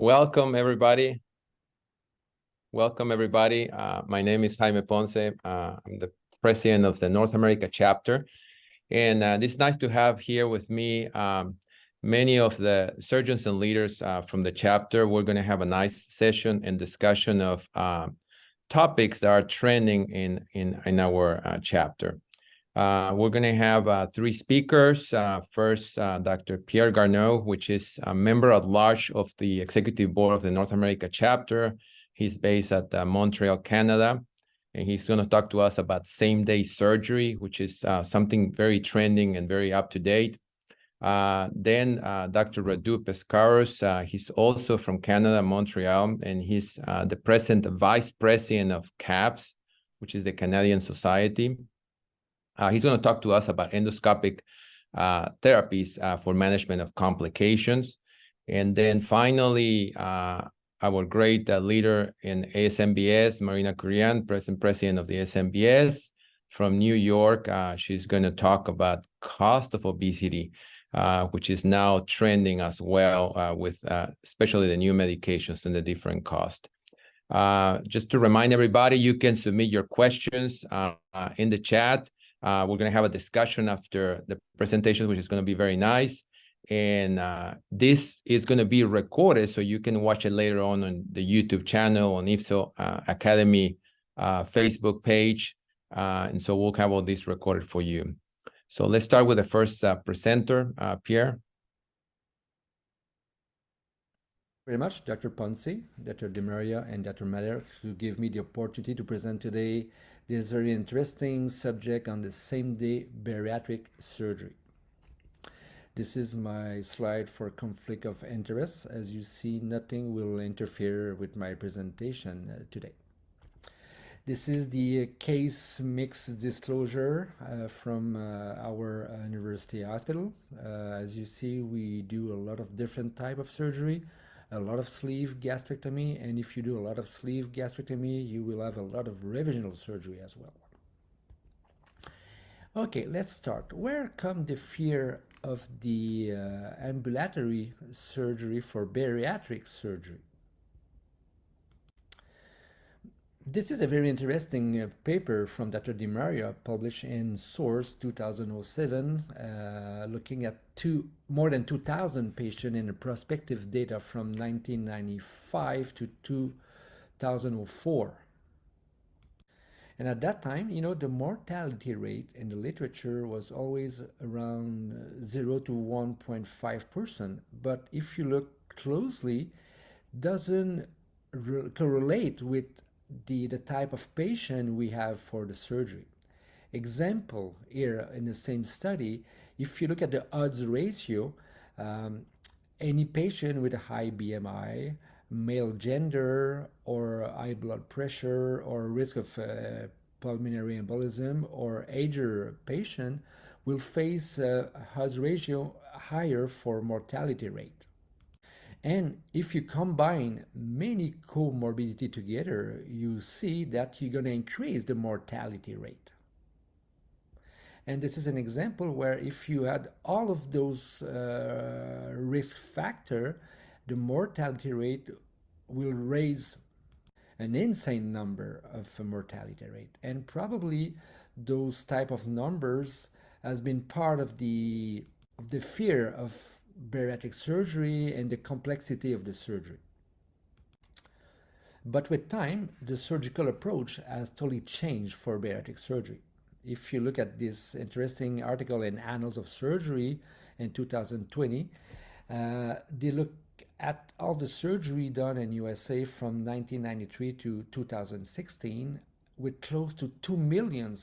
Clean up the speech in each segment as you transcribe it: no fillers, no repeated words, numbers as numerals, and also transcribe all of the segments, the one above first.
Welcome, everybody. Welcome, everybody. My name is Jaime Ponce. I'm the president of the North America chapter. And it's nice to have here with me many of the surgeons and leaders from the chapter. We're going to have a nice session and discussion of topics that are trending in our chapter. We're going to have three speakers. First, Dr. Pierre Garneau, which is a member at large of the executive board of the North America chapter. He's based at Montreal, Canada, and he's going to talk to us about same-day surgery, which is something very trending and very up-to-date. Then Dr. Radu Pescaros, he's also from Canada, Montreal, and he's the present vice president of CAPS, which is the Canadian Society. He's going to talk to us about endoscopic therapies for management of complications. And then finally, our great leader in ASMBS, Marina Kurian, president of the ASMBS from New York. She's going to talk about cost of obesity, which is now trending as well with especially the new medications and the different costs. Just to remind everybody, you can submit your questions in the chat. We're going to have a discussion after the presentation, which is going to be very nice. And this is going to be recorded, so you can watch it later on the YouTube channel, on IFSO Academy Facebook page. And so we'll have all this recorded for you. So let's start with the first presenter, Pierre. Very much, Dr. Ponce, Dr. Di Maria, and Dr. Maller, to give me the opportunity to present today this very interesting subject on the same-day bariatric surgery. This is my slide for conflict of interest. As you see, nothing will interfere with my presentation today. This is the case mix disclosure from our university hospital. As you see, we do a lot of different type of surgery, a lot of sleeve gastrectomy, and if you do a lot of sleeve gastrectomy, you will have a lot of revisional surgery as well. Okay, let's start. Where come the fear of the ambulatory surgery for bariatric surgery? This is a very interesting paper from Dr. Di Maria, published in Source 2007, looking at more than 2,000 patients in prospective data from 1995 to 2004. And at that time, the mortality rate in the literature was always around 0 to 1.5%. But if you look closely, doesn't correlate with the type of patient we have for the surgery. Example here in the same study, if you look at the odds ratio, any patient with a high BMI, male gender, or high blood pressure, or risk of pulmonary embolism, or ager patient will face a odds ratio higher for mortality rate. And if you combine many comorbidity together, you see that you're going to increase the mortality rate. And this is an example where if you had all of those risk factors, the mortality rate will raise an insane number of mortality rate. And probably those type of numbers has been part of the fear of bariatric surgery and the complexity of the surgery. But with time, the surgical approach has totally changed for bariatric surgery. If you look at this interesting article in Annals of Surgery in 2020, they look at all the surgery done in USA from 1993 to 2016 with close to 2 million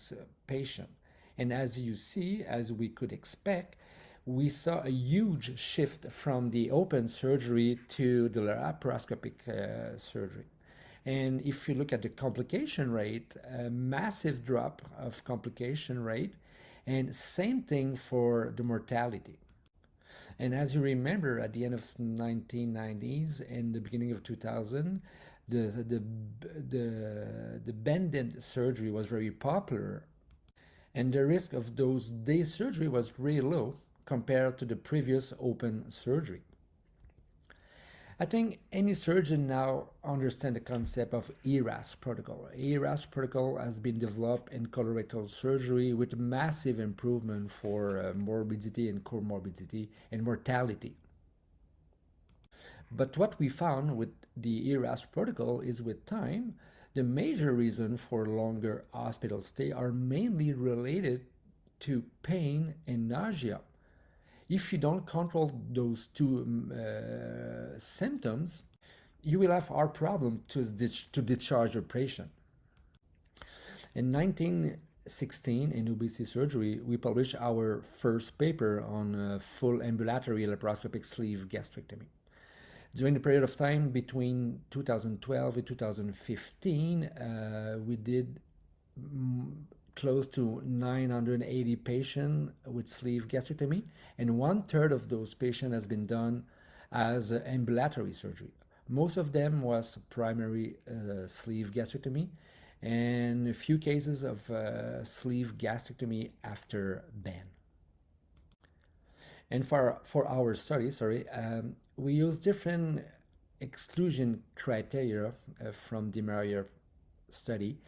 patients. And as you see, as we could expect, we saw a huge shift from the open surgery to the laparoscopic surgery. And if you look at the complication rate, a massive drop of complication rate, and same thing for the mortality. And as you remember, at the end of 1990s and the beginning of 2000, the banded surgery was very popular, and the risk of those day surgery was really low compared to the previous open surgery. I think any surgeon now understands the concept of ERAS protocol. ERAS protocol has been developed in colorectal surgery with massive improvement for morbidity and comorbidity and mortality. But what we found with the ERAS protocol is with time, the major reason for longer hospital stay are mainly related to pain and nausea. If you don't control those two symptoms, you will have our problem to discharge your patient. In 1916, in obesity surgery, we published our first paper on full ambulatory laparoscopic sleeve gastrectomy. During the period of time between 2012 and 2015, we did close to 980 patients with sleeve gastrectomy, and 1/3 of those patients has been done as ambulatory surgery. Most of them was primary sleeve gastrectomy, and a few cases of sleeve gastrectomy after band. And for our study, we use different exclusion criteria from the Maria study.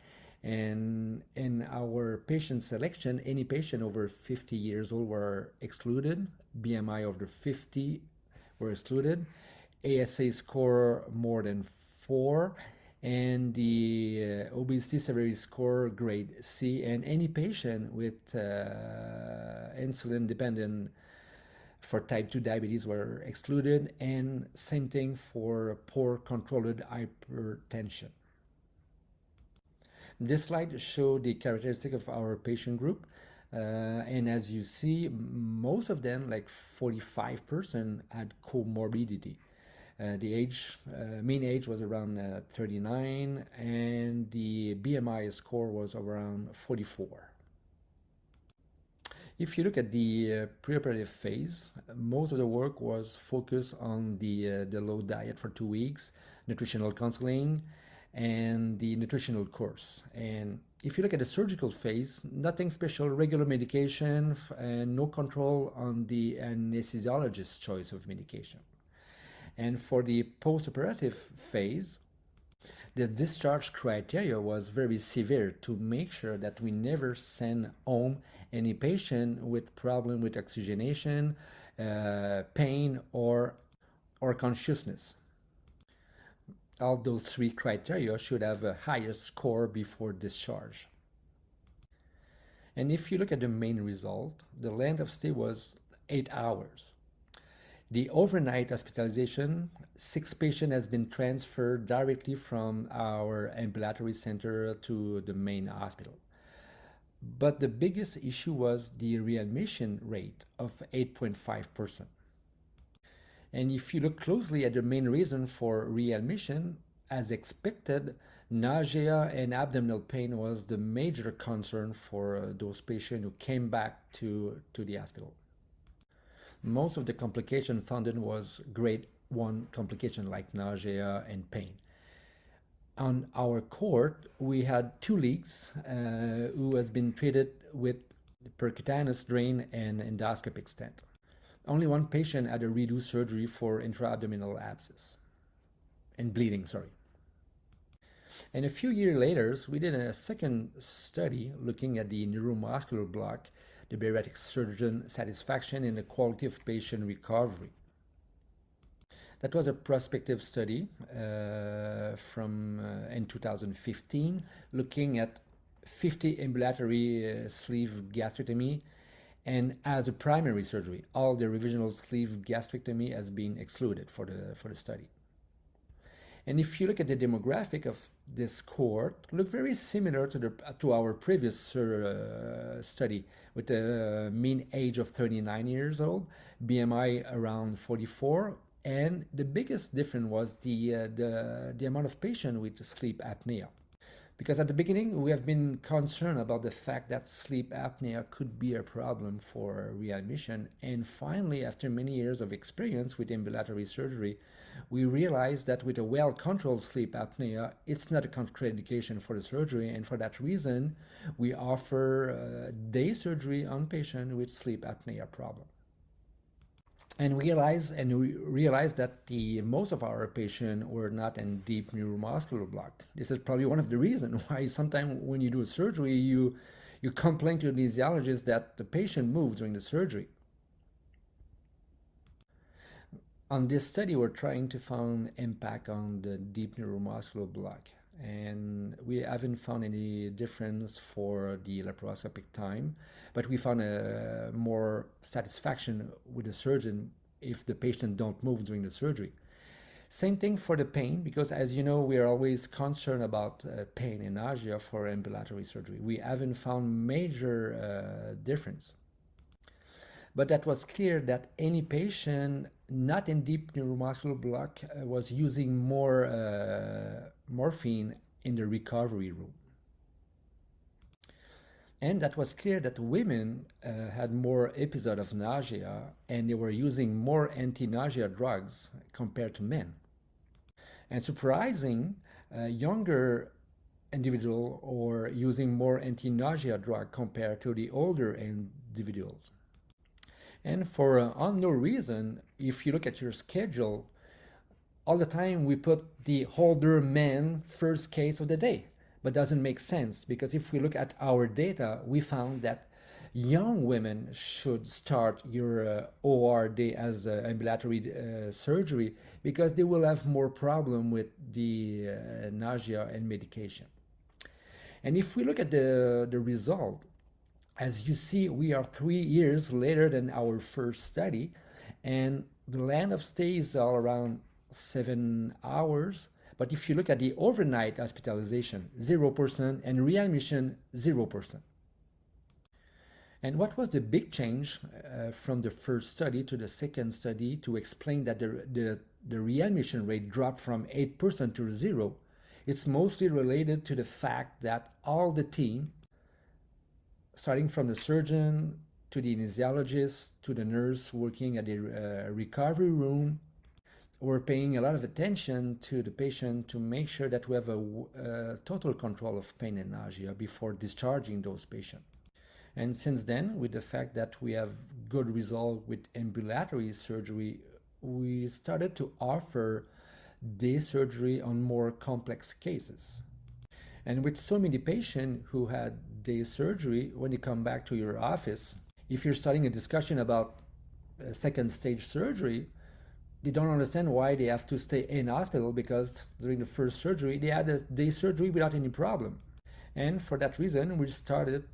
And in our patient selection, any patient over 50 years old were excluded, BMI over 50 were excluded, ASA score more than 4, and the obesity severity score grade C, and any patient with insulin dependent for type 2 diabetes were excluded, and same thing for poor controlled hypertension. This slide shows the characteristic of our patient group, and as you see, most of them, like 45%, had comorbidity. The mean age was around 39, and the BMI score was around 44. If you look at the preoperative phase, most of the work was focused on the low diet for 2 weeks, nutritional counseling, and the nutritional course. And if you look at the surgical phase, nothing special, regular medication, and no control on the anesthesiologist's choice of medication. And for the postoperative phase, the discharge criteria was very severe to make sure that we never send home any patient with problem with oxygenation, pain, or consciousness. All those 3 criteria should have a higher score before discharge. And if you look at the main result, the length of stay was 8 hours. The overnight hospitalization, 6 patients has been transferred directly from our ambulatory center to the main hospital. But the biggest issue was the readmission rate of 8.5%. And if you look closely at the main reason for readmission, as expected, nausea and abdominal pain was the major concern for those patients who came back to the hospital. Most of the complication found was grade 1 complication like nausea and pain. On our cohort, we had 2 leaks who has been treated with percutaneous drain and endoscopic stent. Only 1 patient had a redo surgery for intra-abdominal abscess and bleeding, And a few years later, we did a second study looking at the neuromuscular block, the bariatric surgeon satisfaction, and the quality of patient recovery. That was a prospective study in 2015, looking at 50 ambulatory sleeve gastrectomy, and as a primary surgery, all the revisional sleeve gastrectomy has been excluded for the study. And if you look at the demographic of this cohort, look very similar to our previous study, with a mean age of 39 years old, BMI around 44, and the biggest difference was the amount of patients with sleep apnea. Because at the beginning, we have been concerned about the fact that sleep apnea could be a problem for readmission. And finally, after many years of experience with ambulatory surgery, we realized that with a well-controlled sleep apnea, it's not a contraindication for the surgery. And for that reason, we offer day surgery on patients with sleep apnea problem. And we realized that the most of our patients were not in deep neuromuscular block. This is probably one of the reasons why sometimes when you do a surgery, you complain to the anesthesiologist that the patient moves during the surgery. On this study, we're trying to find impact on the deep neuromuscular block, and we haven't found any difference for the laparoscopic time, but we found a more satisfaction with the surgeon if the patient don't move during the surgery. Same thing for the pain, because as you know, we are always concerned about pain and nausea for ambulatory surgery. We haven't found major difference. But that was clear that any patient not in deep neuromuscular block was using more morphine in the recovery room. And that was clear that women had more episode of nausea and they were using more anti-nausea drugs compared to men. And surprising, younger individual or using more anti-nausea drug compared to the older individuals. And for unknown reason, if you look at your schedule, all the time we put the older man first case of the day, but doesn't make sense because if we look at our data, we found that young women should start your OR day as ambulatory surgery because they will have more problem with the nausea and medication. And if we look at the result, as you see, we are 3 years later than our first study, and the length of stay is all around 7 hours. But if you look at the overnight hospitalization, 0%, and readmission, 0%. And what was the big change from the first study to the second study to explain that the readmission rate dropped from 8% to 0? It's mostly related to the fact that all the team, starting from the surgeon to the anesthesiologist to the nurse working at the recovery room, we're paying a lot of attention to the patient to make sure that we have a total control of pain and nausea before discharging those patients. And since then, with the fact that we have good result with ambulatory surgery, we started to offer day surgery on more complex cases. And with so many patients who had day surgery, when you come back to your office, if you're starting a discussion about second stage surgery, they don't understand why they have to stay in hospital because during the first surgery, they had a day surgery without any problem. And for that reason, we started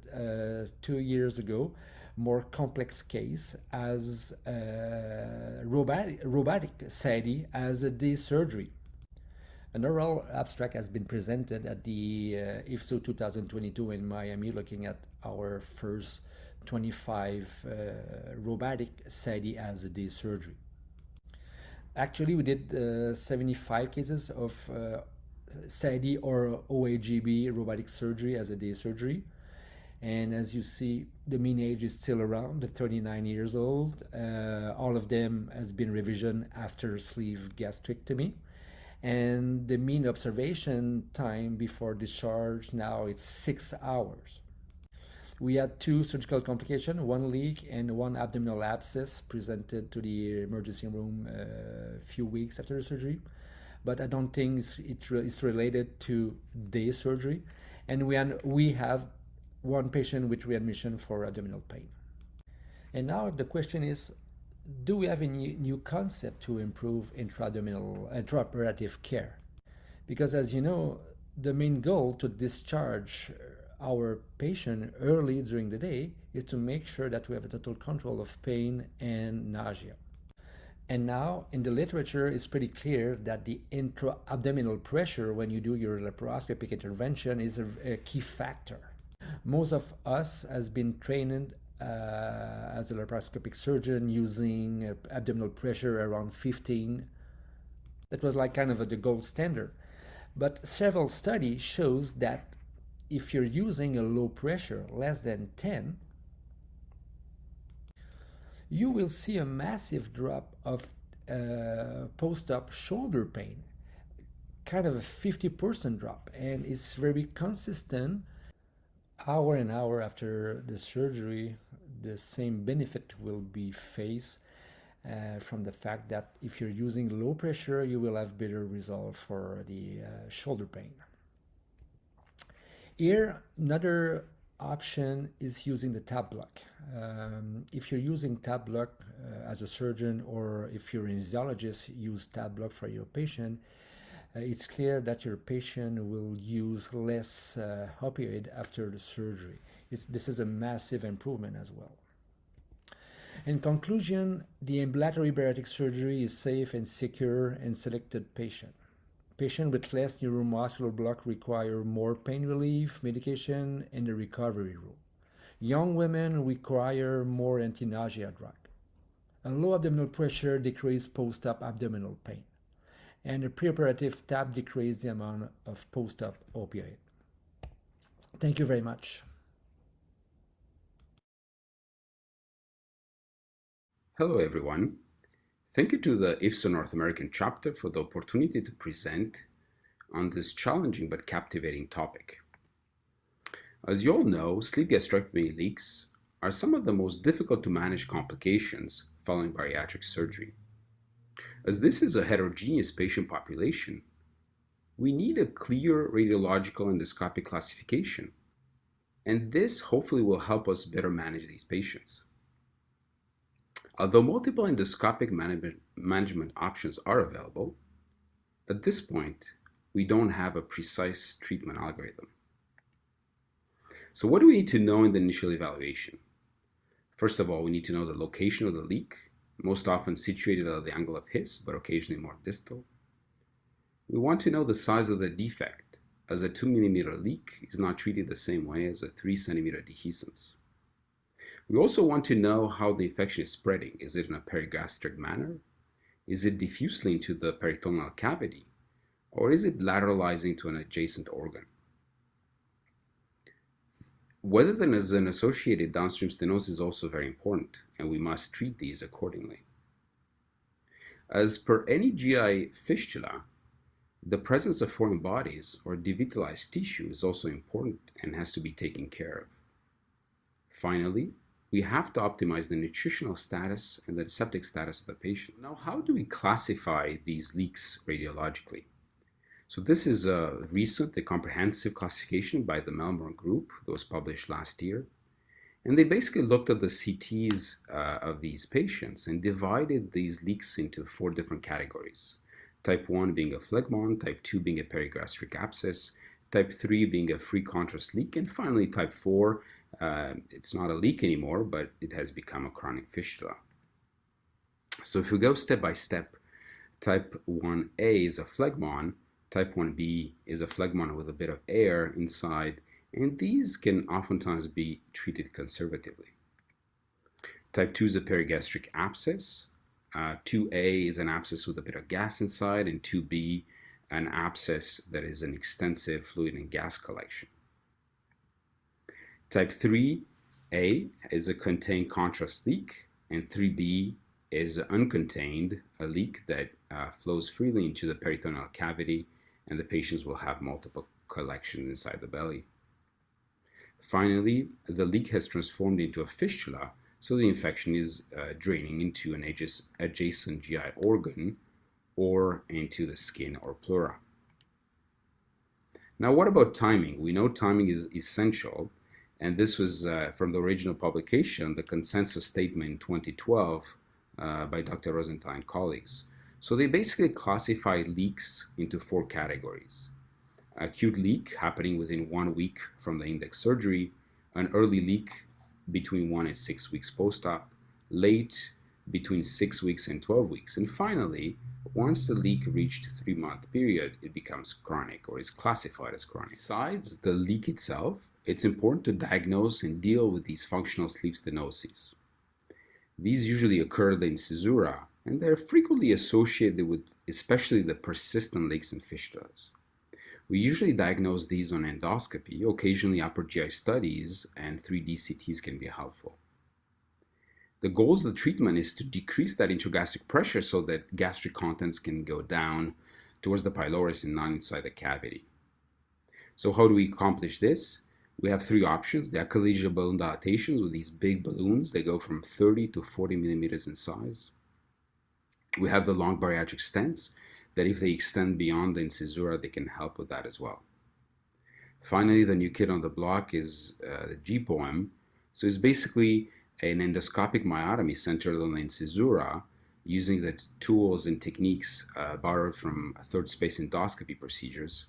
2 years ago more complex case as robotic SADI as a day surgery. An oral abstract has been presented at the IFSO 2022 in Miami looking at our first 25 robotic SADI as a day surgery. Actually, we did 75 cases of SADI or OAGB robotic surgery as a day surgery. And as you see, the mean age is still around 39 years old. All of them has been revision after sleeve gastrectomy. And the mean observation time before discharge now it's 6 hours. We had 2 surgical complications, 1 leak and 1 abdominal abscess presented to the emergency room a few weeks after the surgery. But I don't think it's related to day surgery. And we have 1 patient with readmission for abdominal pain. And now the question is, do we have a new concept to improve intraoperative care? Because as you know, the main goal to discharge our patient early during the day is to make sure that we have a total control of pain and nausea. And now in the literature, it's pretty clear that the intra-abdominal pressure when you do your laparoscopic intervention is a key factor. Most of us has been trained as a laparoscopic surgeon using abdominal pressure around 15. That was like kind of the gold standard. But several studies shows that if you're using a low pressure, less than 10, you will see a massive drop of post-op shoulder pain, kind of a 50% drop, and it's very consistent. Hour and hour after the surgery, the same benefit will be faced from the fact that if you're using low pressure, you will have better result for the shoulder pain. Here, another option is using the tab block. If you're using tab block as a surgeon, or if you're an anesthesiologist, use tab block for your patient, it's clear that your patient will use less opioid after the surgery. This is a massive improvement as well. In conclusion, the ambulatory bariatric surgery is safe and secure in selected patients. Patients with less neuromuscular block require more pain relief medication in the recovery room. Young women require more anti-nausea drug. And low abdominal pressure decreases post-op abdominal pain. And the preoperative tab decreases the amount of post-op opioid. Thank you very much. Hello, everyone. Thank you to the IFSO North American chapter for the opportunity to present on this challenging but captivating topic. As you all know, sleeve gastrectomy leaks are some of the most difficult to manage complications following bariatric surgery. As this is a heterogeneous patient population, we need a clear radiological endoscopic classification, and this hopefully will help us better manage these patients. Although multiple endoscopic management options are available, at this point, we don't have a precise treatment algorithm. So what do we need to know in the initial evaluation? First of all, we need to know the location of the leak, most often situated at the angle of His, but occasionally more distal. We want to know the size of the defect, as a 2 mm leak is not treated the same way as a 3 cm dehiscence. We also want to know how the infection is spreading. Is it in a perigastric manner? Is it diffusely into the peritoneal cavity? Or is it lateralizing to an adjacent organ? Whether there is an associated downstream stenosis is also very important, and we must treat these accordingly. As per any GI fistula, the presence of foreign bodies or devitalized tissue is also important and has to be taken care of. Finally, we have to optimize the nutritional status and the septic status of the patient. Now, how do we classify these leaks radiologically? So this is a comprehensive classification by the Melbourne group that was published last year. And they basically looked at the CTs of these patients and divided these leaks into 4 different categories. Type 1 being a phlegmon, type 2 being a perigastric abscess, type 3 being a free contrast leak, and finally type 4, it's not a leak anymore, but it has become a chronic fistula. So if we go step by step, type 1A is a phlegmon, type 1B is a phlegmon with a bit of air inside, and these can oftentimes be treated conservatively. Type 2 is a perigastric abscess, 2A is an abscess with a bit of gas inside, and 2B an abscess that is an extensive fluid and gas collection. Type 3A is a contained contrast leak, and 3B is uncontained, a leak that flows freely into the peritoneal cavity, and the patients will have multiple collections inside the belly. Finally, the leak has transformed into a fistula, so the infection is draining into an adjacent GI organ or into the skin or pleura. Now, what about timing? We know timing is essential, and this was from the original publication, the consensus statement in 2012 by Dr. Rosenthal and colleagues. So they basically classify leaks into 4 categories. Acute leak happening within 1 week from the index surgery, an early leak between 1 and 6 weeks post-op, late between 6 weeks and 12 weeks, and finally, once the leak reached a 3-month period, it becomes chronic or is classified as chronic. Besides the leak itself, it's important to diagnose and deal with these functional sleeve stenoses. These usually occur in caesura, and they're frequently associated with especially the persistent leaks and fistulas. We usually diagnose these on endoscopy. Occasionally upper GI studies and 3D CTs can be helpful. The goals of the treatment is to decrease that intragastric pressure so that gastric contents can go down towards the pylorus and not inside the cavity. So how do we accomplish this? We have 3 options. The achalasia balloon dilatations with these big balloons. They go from 30 to 40 millimeters in size. We have the long bariatric stents that if they extend beyond the incisura, they can help with that as well. Finally, the new kid on the block is the G-POEM. So it's basically an endoscopic myotomy centered on the incisura using the tools and techniques borrowed from third space endoscopy procedures.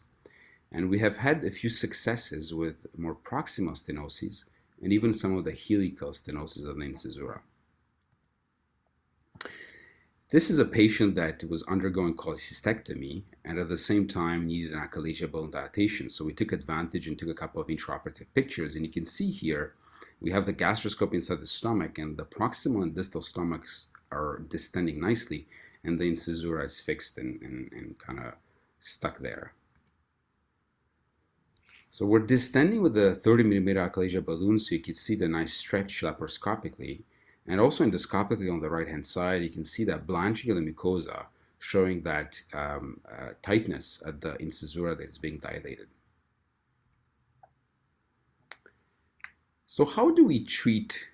And we have had a few successes with more proximal stenoses and even some of the helical stenosis of the incisura. This is a patient that was undergoing cholecystectomy and at the same time needed an achalasia balloon dilatation. So we took advantage and took a couple of intraoperative pictures. And you can see here, we have the gastroscope inside the stomach, and the proximal and distal stomachs are distending nicely, and the incisura is fixed and kind of stuck there. So we're distending with the 30 millimeter achalasia balloon, so you can see the nice stretch laparoscopically. And also endoscopically on the right-hand side, you can see that blanching of the mucosa, showing that tightness at the incisura that is being dilated. So how do we treat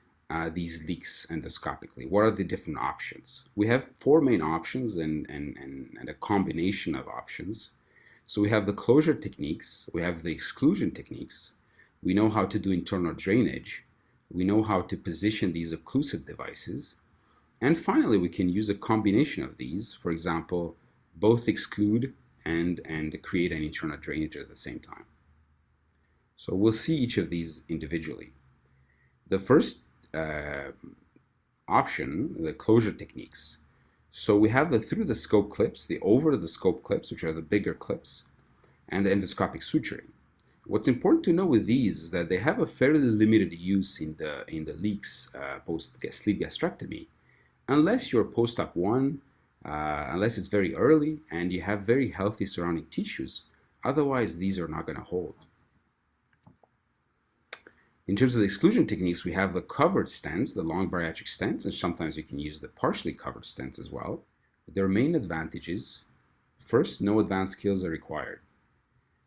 these leaks endoscopically? What are the different options? We have four main options and a combination of options. So we have the closure techniques, we have the exclusion techniques, we know how to do internal drainage, we know how to position these occlusive devices, and finally we can use a combination of these, for example, both exclude and create an internal drainage at the same time. So we'll see each of these individually. The first option, the closure techniques. So we have the through the scope clips, the over the scope clips, which are the bigger clips, and the endoscopic suturing. What's important to know with these is that they have a fairly limited use in the leaks post-sleeve gastrectomy, unless you're post-op 1, unless it's very early and you have very healthy surrounding tissues. Otherwise, these are not going to hold. In terms of the exclusion techniques, we have the covered stents, the long bariatric stents, and sometimes you can use the partially covered stents as well. Their main advantages: first, no advanced skills are required.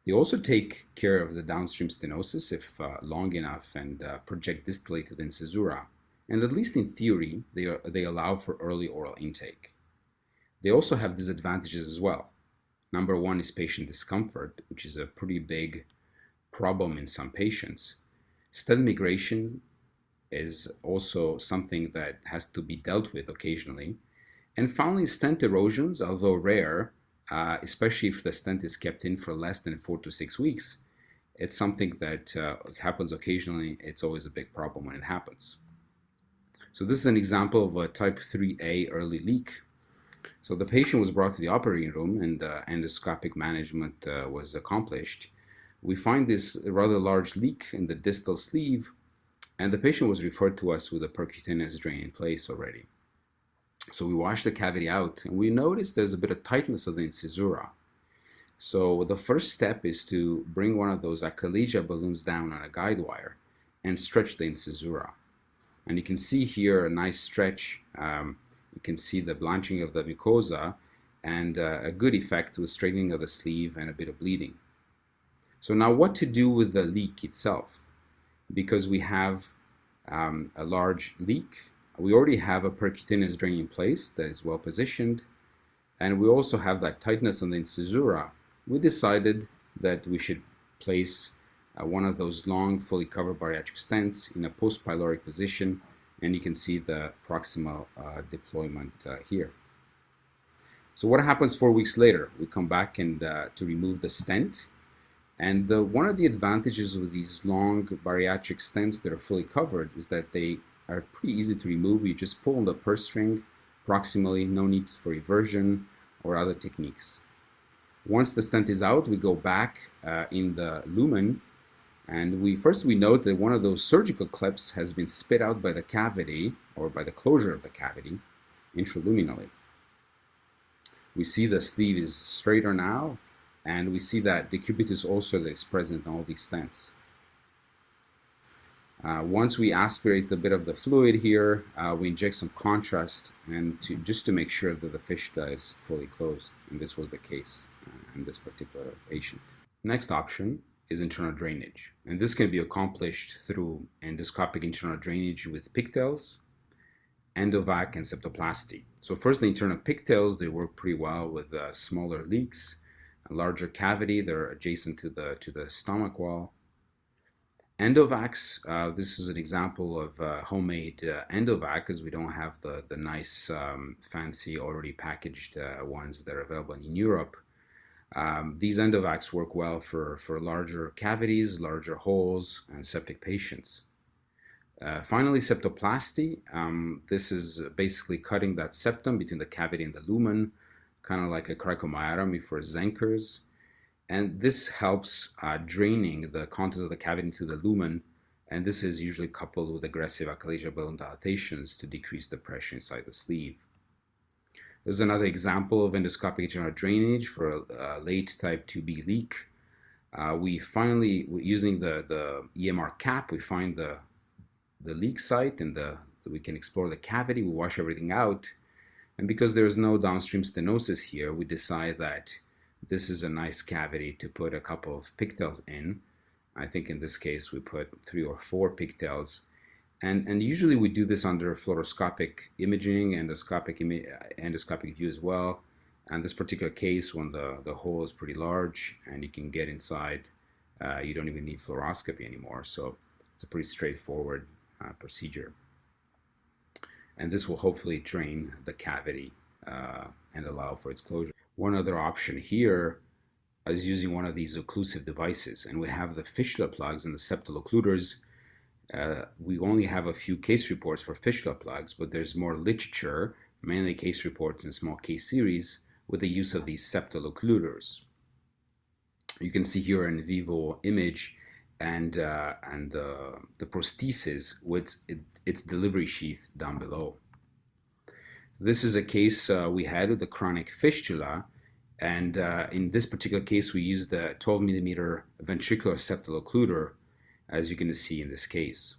They also take care of the downstream stenosis if long enough and project distally to the incisura, and at least in theory, they allow for early oral intake. They also have disadvantages as well. Number one is patient discomfort, which is a pretty big problem in some patients. Stent migration is also something that has to be dealt with occasionally. And finally, stent erosions, although rare, especially if the stent is kept in for less than 4 to 6 weeks, it's something that happens occasionally. It's always a big problem when it happens. So this is an example of a type 3A early leak. So the patient was brought to the operating room and endoscopic management was accomplished. We find this rather large leak in the distal sleeve, and the patient was referred to us with a percutaneous drain in place already. So we washed the cavity out, and we noticed there's a bit of tightness of the incisura. So the first step is to bring one of those achalasia balloons down on a guide wire and stretch the incisura. And you can see here a nice stretch. You can see the blanching of the mucosa and a good effect with straightening of the sleeve and a bit of bleeding. So now what to do with the leak itself? Because we have a large leak, we already have a percutaneous drain in place that is well positioned, and we also have that tightness on the incisura. We decided that we should place one of those long, fully covered bariatric stents in a post-pyloric position, and you can see the proximal deployment here. So what happens 4 weeks later? We come back and to remove the stent. And one of the advantages with these long bariatric stents that are fully covered is that they are pretty easy to remove. You just pull on the purse string proximally, no need for eversion or other techniques. Once the stent is out, we go back in the lumen, and we note that one of those surgical clips has been spit out by the cavity or by the closure of the cavity intraluminally. We see the sleeve is straighter now, and we see that decubitus ulcer that is present in all these stents. Once we aspirate a bit of the fluid here, we inject some contrast and just to make sure that the fistula is fully closed, and this was the case in this particular patient. Next option is internal drainage, and this can be accomplished through endoscopic internal drainage with pigtails, endovac, and septoplasty. So first, the internal pigtails, they work pretty well with smaller leaks, a larger cavity. They're adjacent to the stomach wall. Endovacs, this is an example of homemade endovac, because we don't have the nice, fancy, already packaged ones that are available in Europe. These endovacs work well for larger cavities, larger holes, and septic patients. Finally, septoplasty. This is basically cutting that septum between the cavity and the lumen, kind of like a cricomyotomy for Zenkers. And this helps draining the contents of the cavity into the lumen, and this is usually coupled with aggressive achalasia balloon dilatations to decrease the pressure inside the sleeve. There's another example of endoscopic general drainage for a late type 2B leak. We finally, using the EMR cap, we find the leak site, and we can explore the cavity. We wash everything out, and because there's no downstream stenosis here, we decide that this is a nice cavity to put a couple of pigtails in. I think in this case we put 3 or 4 pigtails, and usually we do this under fluoroscopic imaging, endoscopic view as well. And this particular case, when the hole is pretty large and you can get inside, you don't even need fluoroscopy anymore. So it's a pretty straightforward procedure. And this will hopefully drain the cavity and allow for its closure. One other option here is using one of these occlusive devices, and we have the fistula plugs and the septal occluders. We only have a few case reports for fistula plugs, but there's more literature, mainly case reports and small case series, with the use of these septal occluders. You can see here an in vivo image and the prosthesis with its delivery sheath down below. This is a case we had with a chronic fistula, and in this particular case we used a 12 millimeter ventricular septal occluder, as you can see in this case.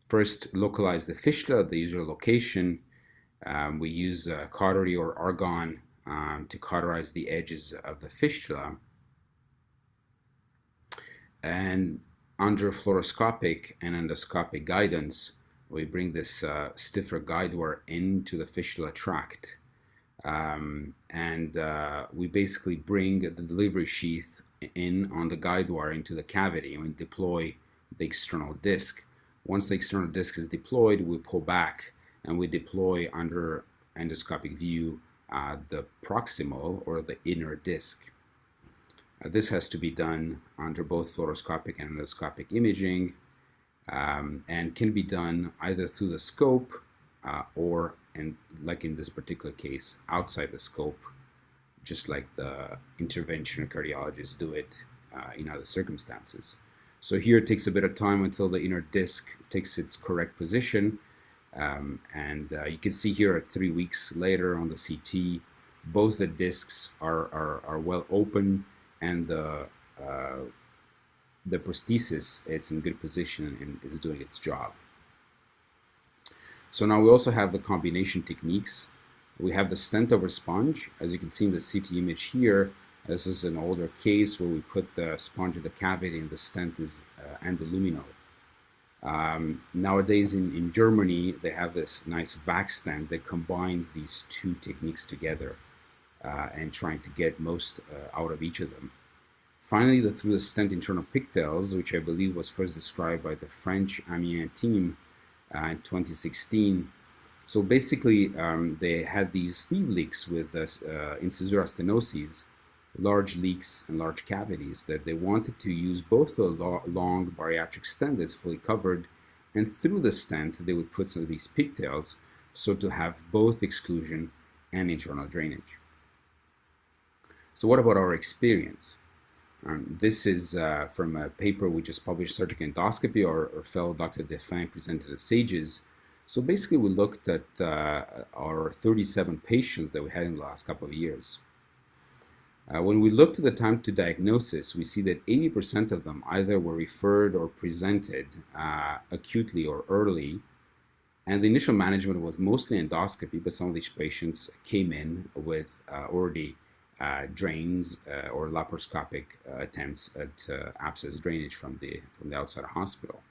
First, localize the fistula at the usual location. We use cautery or argon to cauterize the edges of the fistula, and under fluoroscopic and endoscopic guidance, we bring this stiffer guide wire into the fistula tract, and we basically bring the delivery sheath in on the guide wire into the cavity, and we deploy the external disc. Once the external disc is deployed, we pull back and we deploy under endoscopic view the proximal or the inner disc. This has to be done under both fluoroscopic and endoscopic imaging, and can be done either through the scope or, and like in this particular case, outside the scope, just like the interventional cardiologists do it in other circumstances. So here it takes a bit of time until the inner disc takes its correct position, and you can see here at 3 weeks later on the CT, both the discs are well open, and the prosthesis, it's in good position and is doing its job. So now we also have the combination techniques. We have the stent over sponge. As you can see in the CT image here, this is an older case where we put the sponge in the cavity and the stent is endoluminal. Nowadays in Germany, they have this nice vac stent that combines these two techniques together and trying to get most out of each of them. Finally, through the stent internal pigtails, which I believe was first described by the French Amiens team in 2016. So basically, they had these sleeve leaks with incisura stenoses, large leaks and large cavities, that they wanted to use both the long bariatric stent that's fully covered, and through the stent they would put some of these pigtails, so to have both exclusion and internal drainage. So what about our experience? This is from a paper we just published, Surgical Endoscopy. Our fellow Dr. Defin presented at SAGES. So basically we looked at our 37 patients that we had in the last couple of years. When we looked at the time to diagnosis, we see that 80% of them either were referred or presented acutely or early, and the initial management was mostly endoscopy, but some of these patients came in with already drains or laparoscopic attempts at abscess drainage from the outside hospital.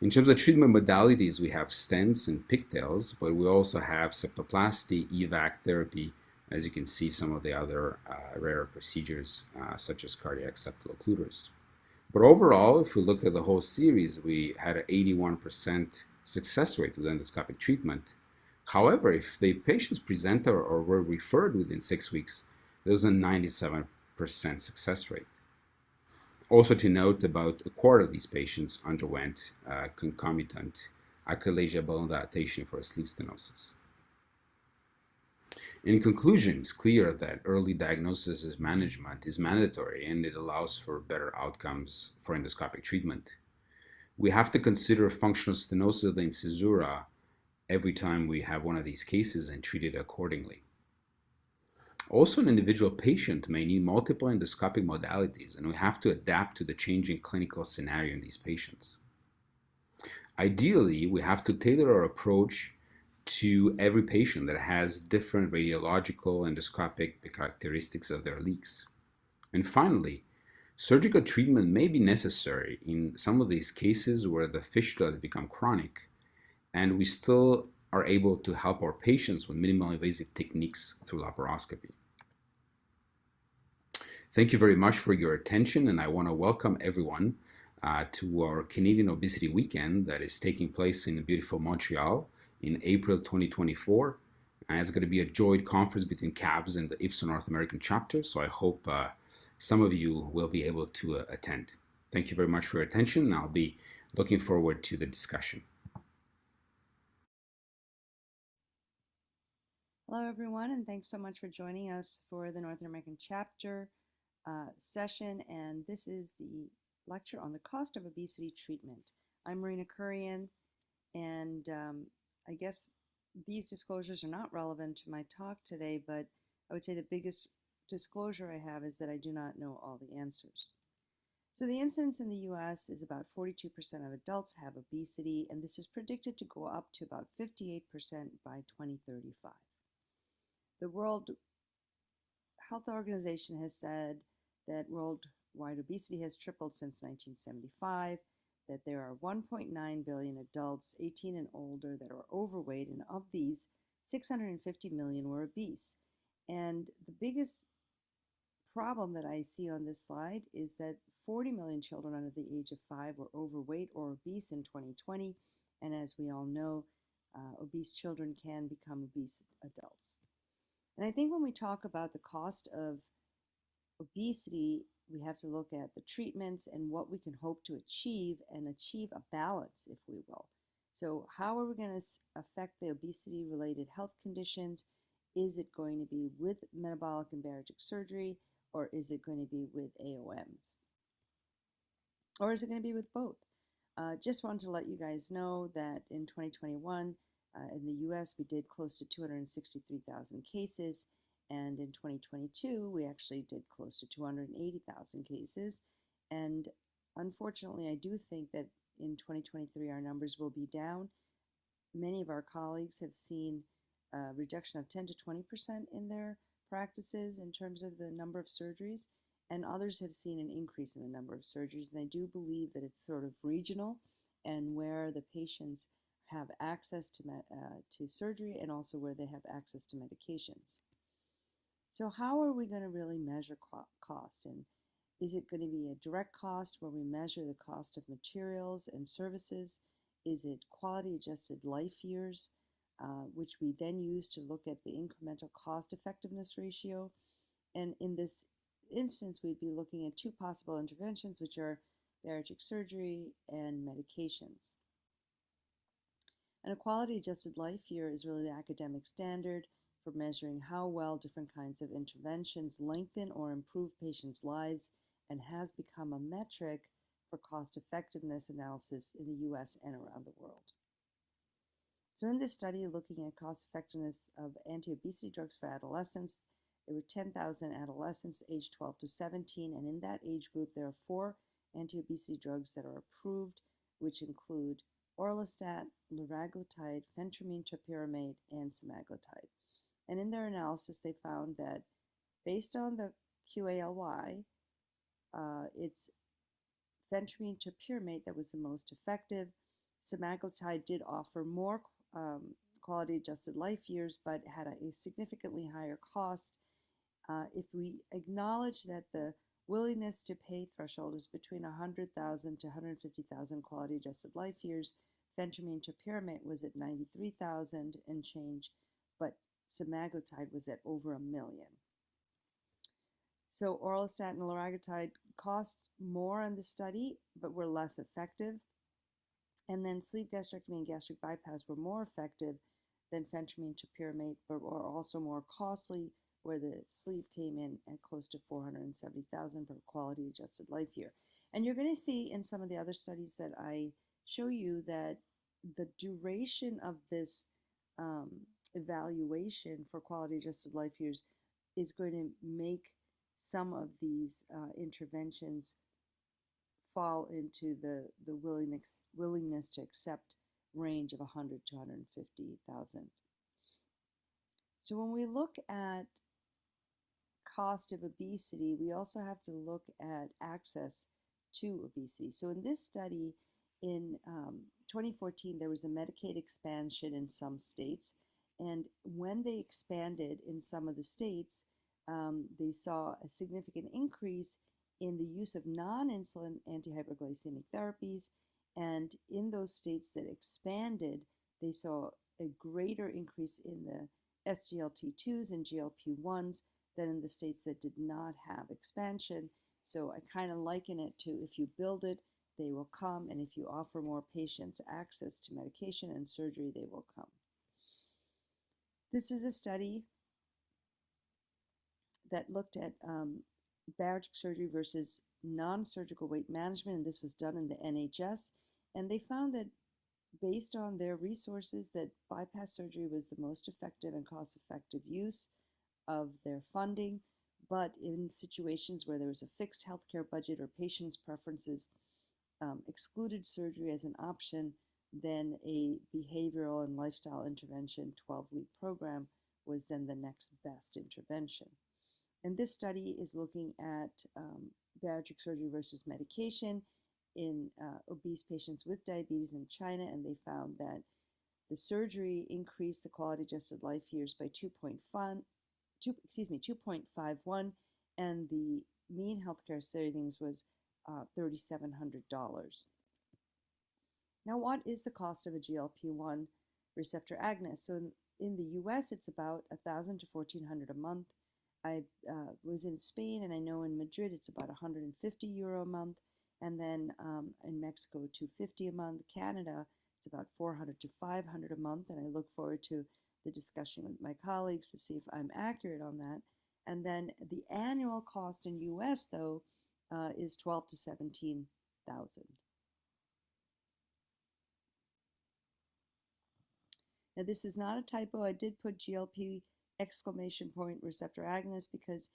In terms of treatment modalities, we have stents and pigtails, but we also have septoplasty, EVAC therapy, as you can see some of the other rarer procedures such as cardiac septal occluders. But overall, if we look at the whole series, we had an 81% success rate with endoscopic treatment. However, if the patients presented or were referred within 6 weeks, there was a 97% success rate. Also to note, about a quarter of these patients underwent concomitant achalasia balloon dilatation for a sleeve stenosis. In conclusion, it's clear that early diagnosis and management is mandatory and it allows for better outcomes for endoscopic treatment. We have to consider functional stenosis of the incisura every time we have one of these cases and treat it accordingly. Also, an individual patient may need multiple endoscopic modalities, and we have to adapt to the changing clinical scenario in these patients. Ideally, we have to tailor our approach to every patient that has different radiological endoscopic characteristics of their leaks. And finally, surgical treatment may be necessary in some of these cases where the fistula has become chronic, and we still are able to help our patients with minimally invasive techniques through laparoscopy. Thank you very much for your attention, and I want to welcome everyone to our Canadian Obesity Weekend that is taking place in beautiful Montreal in April 2024. And it's going to be a joint conference between CABS and the IFSO North American chapter, so I hope some of you will be able to attend. Thank you very much for your attention, and I'll be looking forward to the discussion. Hello, everyone, and thanks so much for joining us for the North American chapter session. And this is the lecture on the cost of obesity treatment. I'm Marina Kurian, and I guess these disclosures are not relevant to my talk today, but I would say the biggest disclosure I have is that I do not know all the answers. So the incidence in the US is about 42% of adults have obesity, and this is predicted to go up to about 58% by 2035. The World Health Organization has said that worldwide obesity has tripled since 1975, that there are 1.9 billion adults 18 and older that are overweight, and of these, 650 million were obese. And the biggest problem that I see on this slide is that 40 million children under the age of 5 were overweight or obese in 2020, and as we all know, obese children can become obese adults. And I think when we talk about the cost of obesity, we have to look at the treatments and what we can hope to achieve and achieve a balance, if we will. So how are we going to affect the obesity-related health conditions? Is it going to be with metabolic and bariatric surgery, or is it going to be with AOMs? Or is it going to be with both? Just wanted to let you guys know that in 2021, in the US, we did close to 263,000 cases, and in 2022, we actually did close to 280,000 cases. And unfortunately, I do think that in 2023, our numbers will be down. Many of our colleagues have seen a reduction of 10 to 20% in their practices in terms of the number of surgeries, and others have seen an increase in the number of surgeries. And I do believe that it's sort of regional, and where the patients have access to surgery and also where they have access to medications. So how are we going to really measure cost? And is it going to be a direct cost where we measure the cost of materials and services? Is it quality adjusted life years, which we then use to look at the incremental cost effectiveness ratio? And in this instance, we'd be looking at two possible interventions, which are bariatric surgery and medications. And a quality adjusted life year is really the academic standard for measuring how well different kinds of interventions lengthen or improve patients' lives, and has become a metric for cost effectiveness analysis in the US and around the world. So in this study looking at cost effectiveness of anti-obesity drugs for adolescents, there were 10,000 adolescents aged 12 to 17, and in that age group there are 4 anti-obesity drugs that are approved, which include orlistat, liraglutide, phentermine topiramate, and semaglutide. And in their analysis, they found that based on the QALY, it's phentermine topiramate that was the most effective. semaglutide did offer more quality adjusted life years, but had a significantly higher cost. If we acknowledge that the willingness to pay threshold is between 100,000 to 150,000 quality adjusted life years, phentermine topiramate was at 93,000 and change, but semaglutide was at over 1 million. So orlistat and liraglutide cost more in the study, but were less effective. And then sleeve gastrectomy and gastric bypass were more effective than phentermine topiramate, but were also more costly, where the sleeve came in at close to 470,000 per quality adjusted life year. And you're going to see in some of the other studies that I show you that the duration of this evaluation for quality adjusted life years is going to make some of these interventions fall into the willingness to accept range of 100 to 150,000. So when we look at cost of obesity, we also have to look at access to obesity. So in this study in 2014, there was a Medicaid expansion in some states. And when they expanded in some of the states, they saw a significant increase in the use of non-insulin antihyperglycemic therapies. And in those states that expanded, they saw a greater increase in the SGLT2s and GLP-1s than in the states that did not have expansion. So I kind of liken it to, if you build it, they will come, and if you offer more patients access to medication and surgery, they will come. This is a study that looked at bariatric surgery versus non-surgical weight management, and this was done in the NHS, and they found that based on their resources that bypass surgery was the most effective and cost-effective use of their funding, but in situations where there was a fixed healthcare budget or patients' preferences excluded surgery as an option, then a behavioral and lifestyle intervention 12-week program was then the next best intervention. And this study is looking at bariatric surgery versus medication in obese patients with diabetes in China, and they found that the surgery increased the quality adjusted life years by 2.51, and the mean healthcare savings was $3,700. Now, what is the cost of a GLP-1 receptor agonist? So in the US, it's about $1,000 to $1,400 a month. I was in Spain, and I know in Madrid it's about €150 a month, and then in Mexico $250 a month. Canada, it's about $400 to $500 a month, and I look forward to the discussion with my colleagues to see if I'm accurate on that. And then the annual cost in US, though, is $12,000 to $17,000. Now, this is not a typo. I did put GLP exclamation point receptor agonist because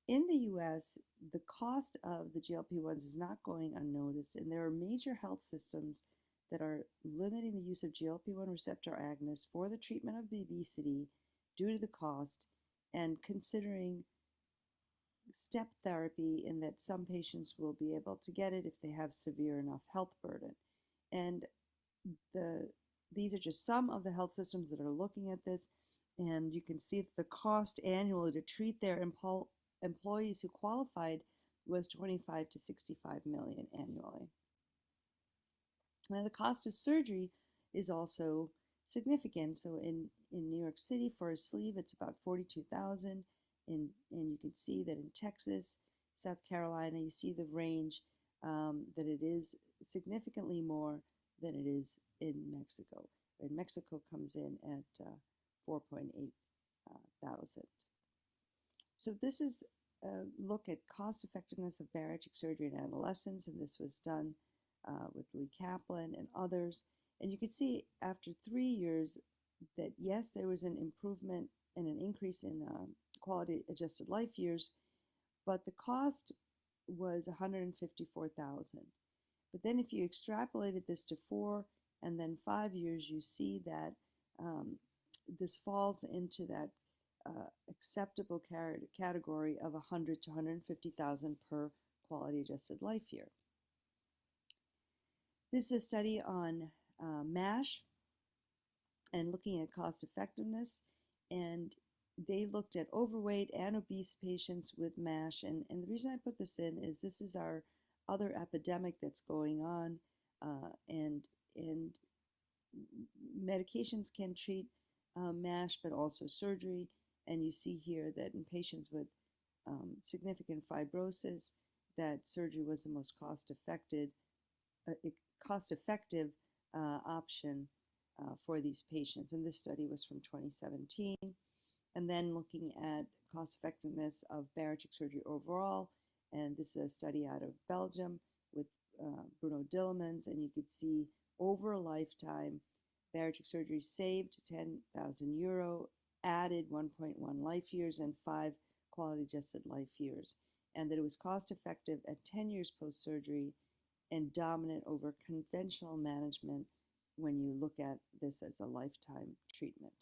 in the US, the cost of the GLP-1s is not going unnoticed, and there are major health systems that are limiting the use of GLP-1 receptor agonists for the treatment of obesity due to the cost, and considering step therapy in that some patients will be able to get it if they have severe enough health burden. And these are just some of the health systems that are looking at this, and you can see that the cost annually to treat their employees who qualified was $25 to $65 million annually. Now, the cost of surgery is also significant. So in New York City for a sleeve, it's about $42,000, and you can see that in Texas, South Carolina, you see the range that it is significantly more than it is in Mexico. And Mexico comes in at 4.8 thousand. So this is a look at cost effectiveness of bariatric surgery in adolescents, and this was done with Lee Kaplan and others. And you can see after 3 years that yes, there was an improvement and an increase in quality adjusted life years, but the cost was $154,000. But then if you extrapolated this to 4 and then 5 years, you see that this falls into that acceptable category of $100,000 to $150,000 per quality adjusted life year. This is a study on MASH and looking at cost effectiveness. And they looked at overweight and obese patients with MASH. And the reason I put this in is this is our other epidemic that's going on. And medications can treat MASH, but also surgery. And you see here that in patients with significant fibrosis, that surgery was the most cost-effective option for these patients. And this study was from 2017. And then looking at cost effectiveness of bariatric surgery overall. And this is a study out of Belgium with Bruno Dillemans. And you could see over a lifetime, bariatric surgery saved 10,000 euro, added 1.1 life years and 5 quality adjusted life years. And that it was cost effective at 10 years post surgery and dominant over conventional management when you look at this as a lifetime treatment.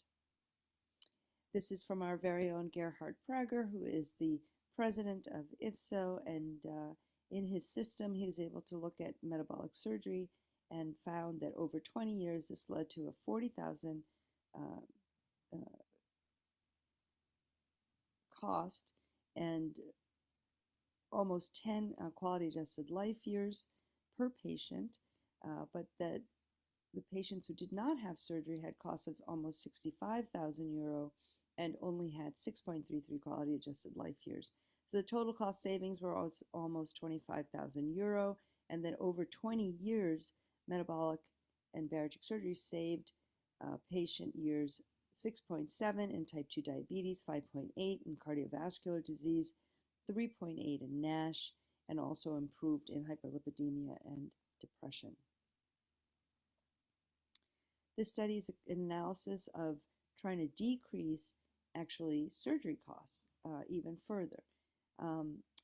This is from our very own Gerhard Prager, who is the president of IFSO, and in his system he was able to look at metabolic surgery and found that over 20 years this led to a 40,000 cost and almost 10 quality adjusted life years per patient, but that the patients who did not have surgery had costs of almost 65,000 euro and only had 6.33 quality adjusted life years. So the total cost savings were almost 25,000 euro, and then over 20 years, metabolic and bariatric surgery saved patient years 6.7 in type 2 diabetes, 5.8 in cardiovascular disease, 3.8 in NASH, and also improved in hyperlipidemia and depression. This study is an analysis of trying to decrease actually surgery costs even further.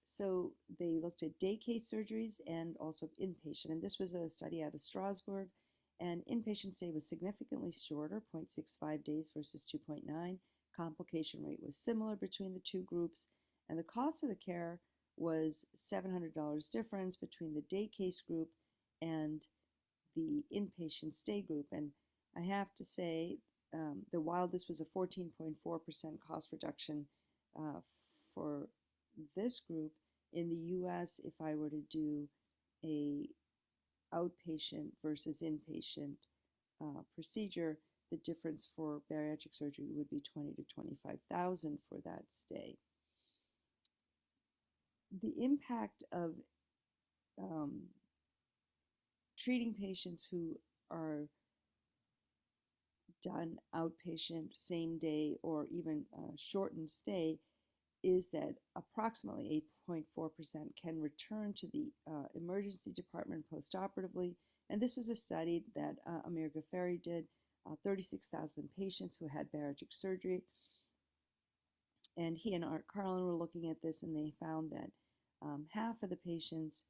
So they looked at day case surgeries and also inpatient. And this was a study out of Strasbourg. And inpatient stay was significantly shorter, 0.65 days versus 2.9. Complication rate was similar between the two groups. And the cost of the care was $700 difference between the day case group and the inpatient stay group. And I have to say that while this was a 14.4% cost reduction for this group, in the US, if I were to do a outpatient versus inpatient procedure, the difference for bariatric surgery would be 20 to 25,000 for that stay. The impact of treating patients who are done outpatient, same day, or even shortened stay is that approximately 8.4% can return to the emergency department postoperatively. And this was a study that Amir Ghaffari did, 36,000 patients who had bariatric surgery. And he and Art Carlin were looking at this, and they found that half of the patients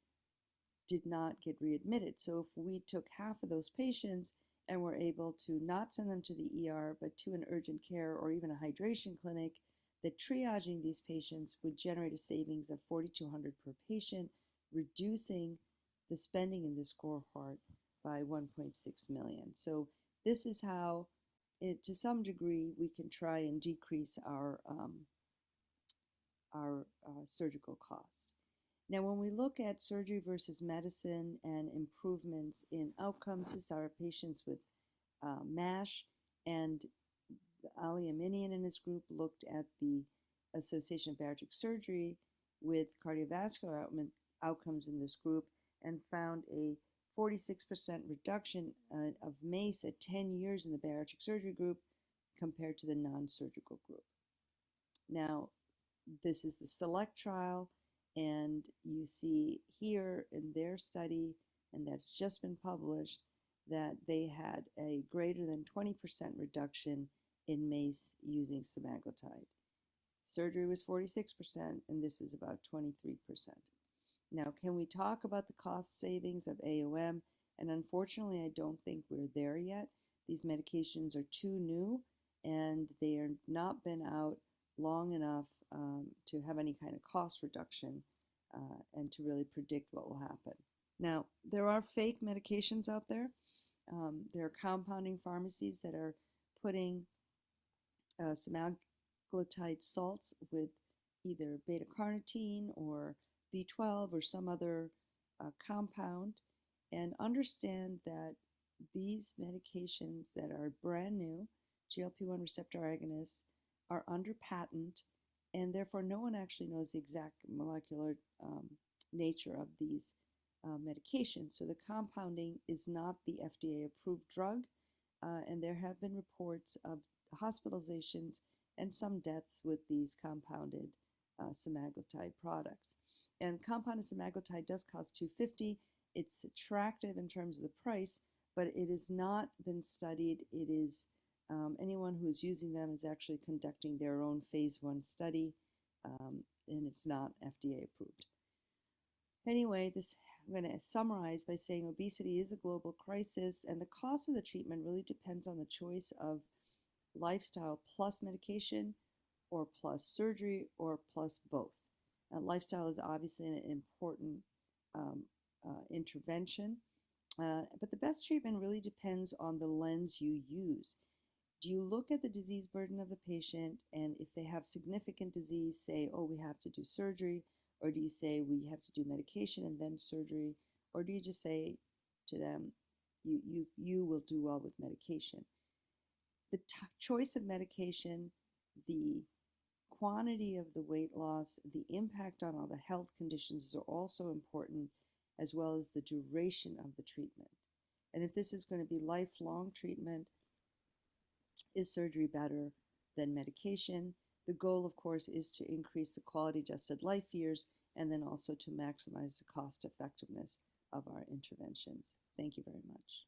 did not get readmitted. So if we took half of those patients and were able to not send them to the ER, but to an urgent care or even a hydration clinic, that triaging these patients would generate a savings of $4,200 per patient, reducing the spending in this cohort by 1.6 million. So this is how, to some degree, we can try and decrease our surgical cost. Now, when we look at surgery versus medicine and improvements in outcomes, this are patients with MASH, and Ali Aminian and his group looked at the Association of Bariatric Surgery with cardiovascular outcomes in this group and found a 46% reduction of MACE at 10 years in the bariatric surgery group compared to the non-surgical group. Now, this is the SELECT trial, and you see here in their study, and that's just been published, that they had a greater than 20% reduction in MACE using semaglutide. Surgery was 46%, and this is about 23%. Now, can we talk about the cost savings of AOM? And unfortunately, I don't think we're there yet. These medications are too new, and they have not been out long enough to have any kind of cost reduction and to really predict what will happen. Now, there are fake medications out there. There are compounding pharmacies that are putting semaglutide salts with either beta-carotene or B12 or some other compound, and understand that these medications that are brand new, GLP-1 receptor agonists, are under patent, and therefore no one actually knows the exact molecular nature of these medications. So the compounding is not the FDA-approved drug, and there have been reports of hospitalizations and some deaths with these compounded semaglutide products. And compounded semaglutide does cost $250. It's attractive in terms of the price, but it has not been studied. It is anyone who is using them is actually conducting their own phase 1 study, and it's not FDA approved. Anyway, I'm going to summarize by saying obesity is a global crisis, and the cost of the treatment really depends on the choice of lifestyle plus medication, or plus surgery, or plus both. Lifestyle is obviously an important intervention, but the best treatment really depends on the lens you use. Do you look at the disease burden of the patient, and if they have significant disease, say, oh, we have to do surgery, or do you say we have to do medication and then surgery, or do you just say to them, you will do well with medication? The choice of medication, the quantity of the weight loss, the impact on all the health conditions are also important, as well as the duration of the treatment. And if this is going to be lifelong treatment, is surgery better than medication? The goal, of course, is to increase the quality-adjusted life years and then also to maximize the cost effectiveness of our interventions. Thank you very much.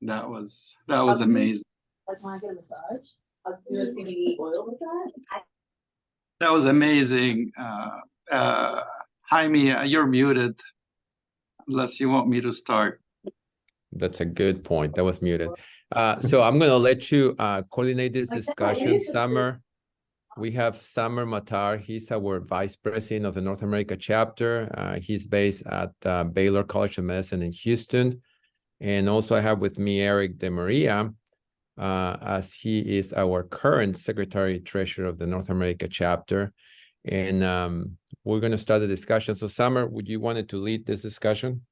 That was amazing. Like, can I get a massage? Do a CBD oil massage? That was amazing. Jaime, you're muted, unless you want me to start. That's a good point. That was muted. So I'm going to let you coordinate this discussion. Summer, we have Summer Matar. He's our Vice President of the North America chapter. He's based at Baylor College of Medicine in Houston. And also I have with me Eric De Maria, as he is our current Secretary Treasurer of the North America chapter. And we're going to start the discussion. So Summer, would you want to lead this discussion?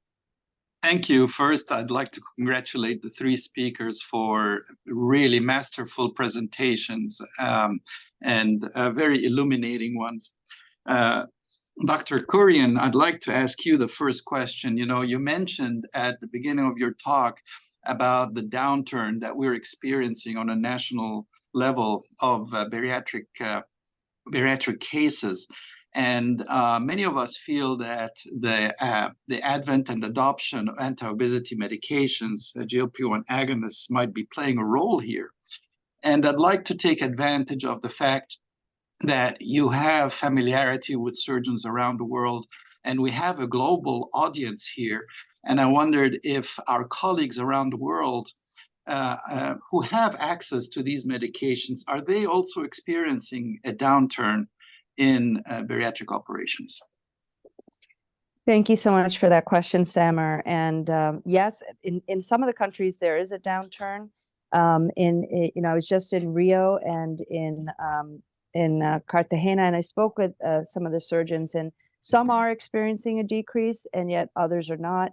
Thank you. First, I'd like to congratulate the three speakers for really masterful presentations and very illuminating ones. Dr. Kurian, I'd like to ask you the first question. You know, you mentioned at the beginning of your talk about the downturn that we're experiencing on a national level of bariatric cases. And many of us feel that the advent and adoption of anti-obesity medications, GLP-1 agonists, might be playing a role here. And I'd like to take advantage of the fact that you have familiarity with surgeons around the world, and we have a global audience here. And I wondered if our colleagues around the world who have access to these medications, are they also experiencing a downturn in bariatric operations? Thank you so much for that question, Samer. And yes, in some of the countries there is a downturn. I was just in Rio and in Cartagena, and I spoke with some of the surgeons, and some are experiencing a decrease, and yet others are not.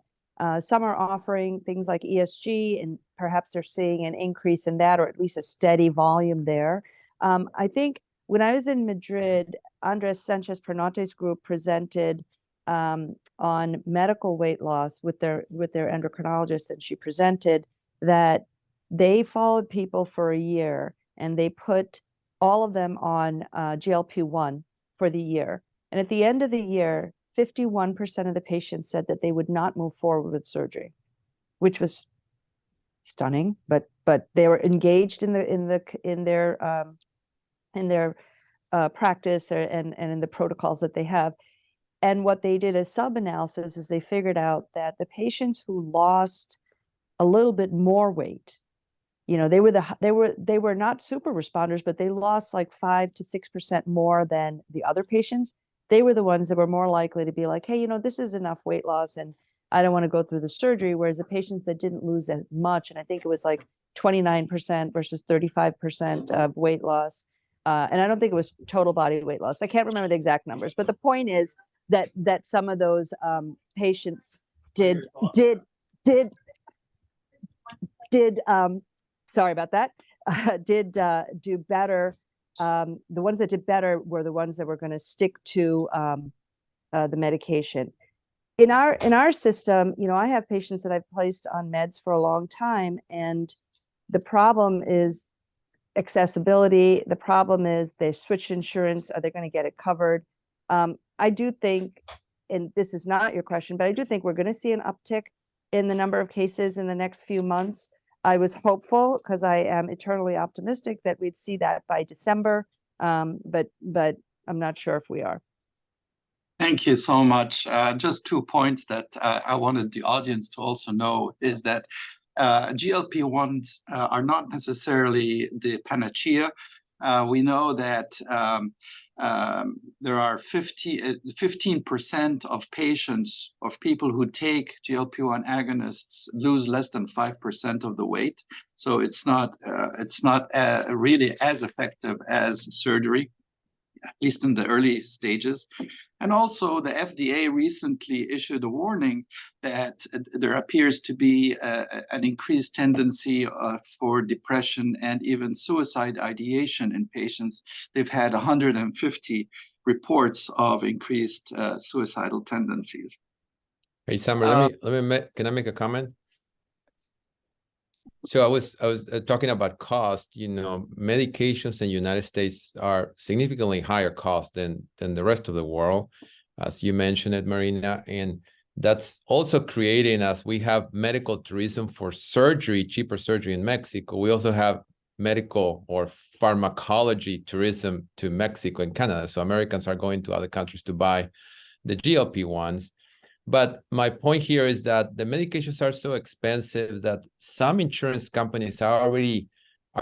Some are offering things like ESG, and perhaps they're seeing an increase in that, or at least a steady volume there. I think when I was in Madrid, Andres Sanchez Pernote's group presented on medical weight loss with their endocrinologist, and she presented that they followed people for a year, and they put all of them on GLP-1 for the year. And at the end of the year, 51% of the patients said that they would not move forward with surgery, which was stunning. But they were engaged in their practice and in the protocols that they have. And what they did as sub-analysis is they figured out that the patients who lost a little bit more weight, you know, they were not super responders, but they lost like 5 to 6% more than the other patients. they were the ones that were more likely to be like, hey, this is enough weight loss and I don't want to go through the surgery. Whereas the patients that didn't lose as much, and I think it was like 29% versus 35% of weight loss. And I don't think it was total body weight loss. I can't remember the exact numbers, but the point is that some of those patients did sorry about that, did do better. The ones that did better were the ones that were going to stick to the medication. In our system, I have patients that I've placed on meds for a long time, and the problem is accessibility. The problem is they switched insurance. Are they going to get it covered? I do think, and this is not your question, but I do think we're going to see an uptick in the number of cases in the next few months. I was hopeful, because I am eternally optimistic, that we'd see that by December, but I'm not sure if we are. Thank you so much. Just 2 points that I wanted the audience to also know is that GLP-1s are not necessarily the panacea. We know that there are 15% of patients, of people who take GLP-1 agonists, lose less than 5% of the weight. So it's not really as effective as surgery, at least in the early stages. And also the FDA recently issued a warning that there appears to be an increased tendency for depression and even suicide ideation in patients. They've had 150 reports of increased suicidal tendencies. Hey, Summer, can I make a comment? So I was talking about cost. Medications in the United States are significantly higher cost than the rest of the world, as you mentioned it, Marina. And that's also creating, as we have medical tourism for surgery, cheaper surgery in Mexico, we also have medical or pharmacology tourism to Mexico and Canada. So Americans are going to other countries to buy the GLP-1s. But my point here is that the medications are so expensive that some insurance companies are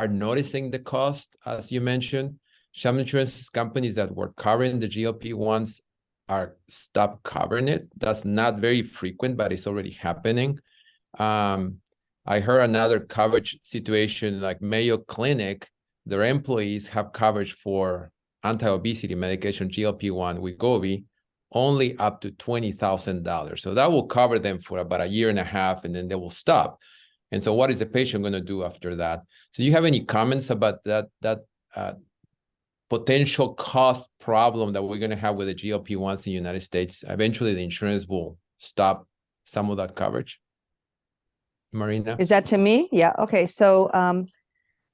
noticing the cost, as you mentioned. Some insurance companies that were covering the GLP-1s are stopped covering it. That's not very frequent, but it's already happening. I heard another coverage situation like Mayo Clinic, their employees have coverage for anti-obesity medication, GLP-1, Wegovy, only up to $20,000. So that will cover them for about a year and a half, and then they will stop. And so what is the patient going to do after that? So you have any comments about that potential cost problem that we're going to have with the GLP-1s in the United States? Eventually, the insurance will stop some of that coverage. Marina? Is that to me? Yeah. Okay. So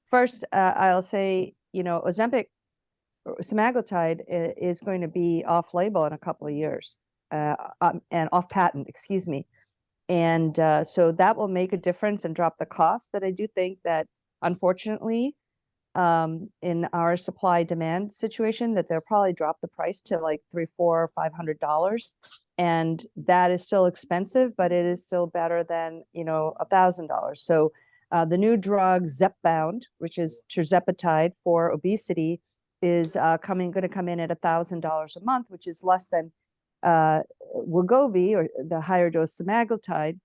first, I'll say, Ozempic, semaglutide is going to be off-label in a couple of years, and off-patent, excuse me. And so that will make a difference and drop the cost. But I do think that, unfortunately, in our supply-demand situation, that they'll probably drop the price to like $300, $400, $500. And that is still expensive, but it is still better than, $1,000. So the new drug Zepbound, which is tirzepatide for obesity, is going to come in at $1,000 a month, which is less than Wegovy, or the higher dose semaglutide,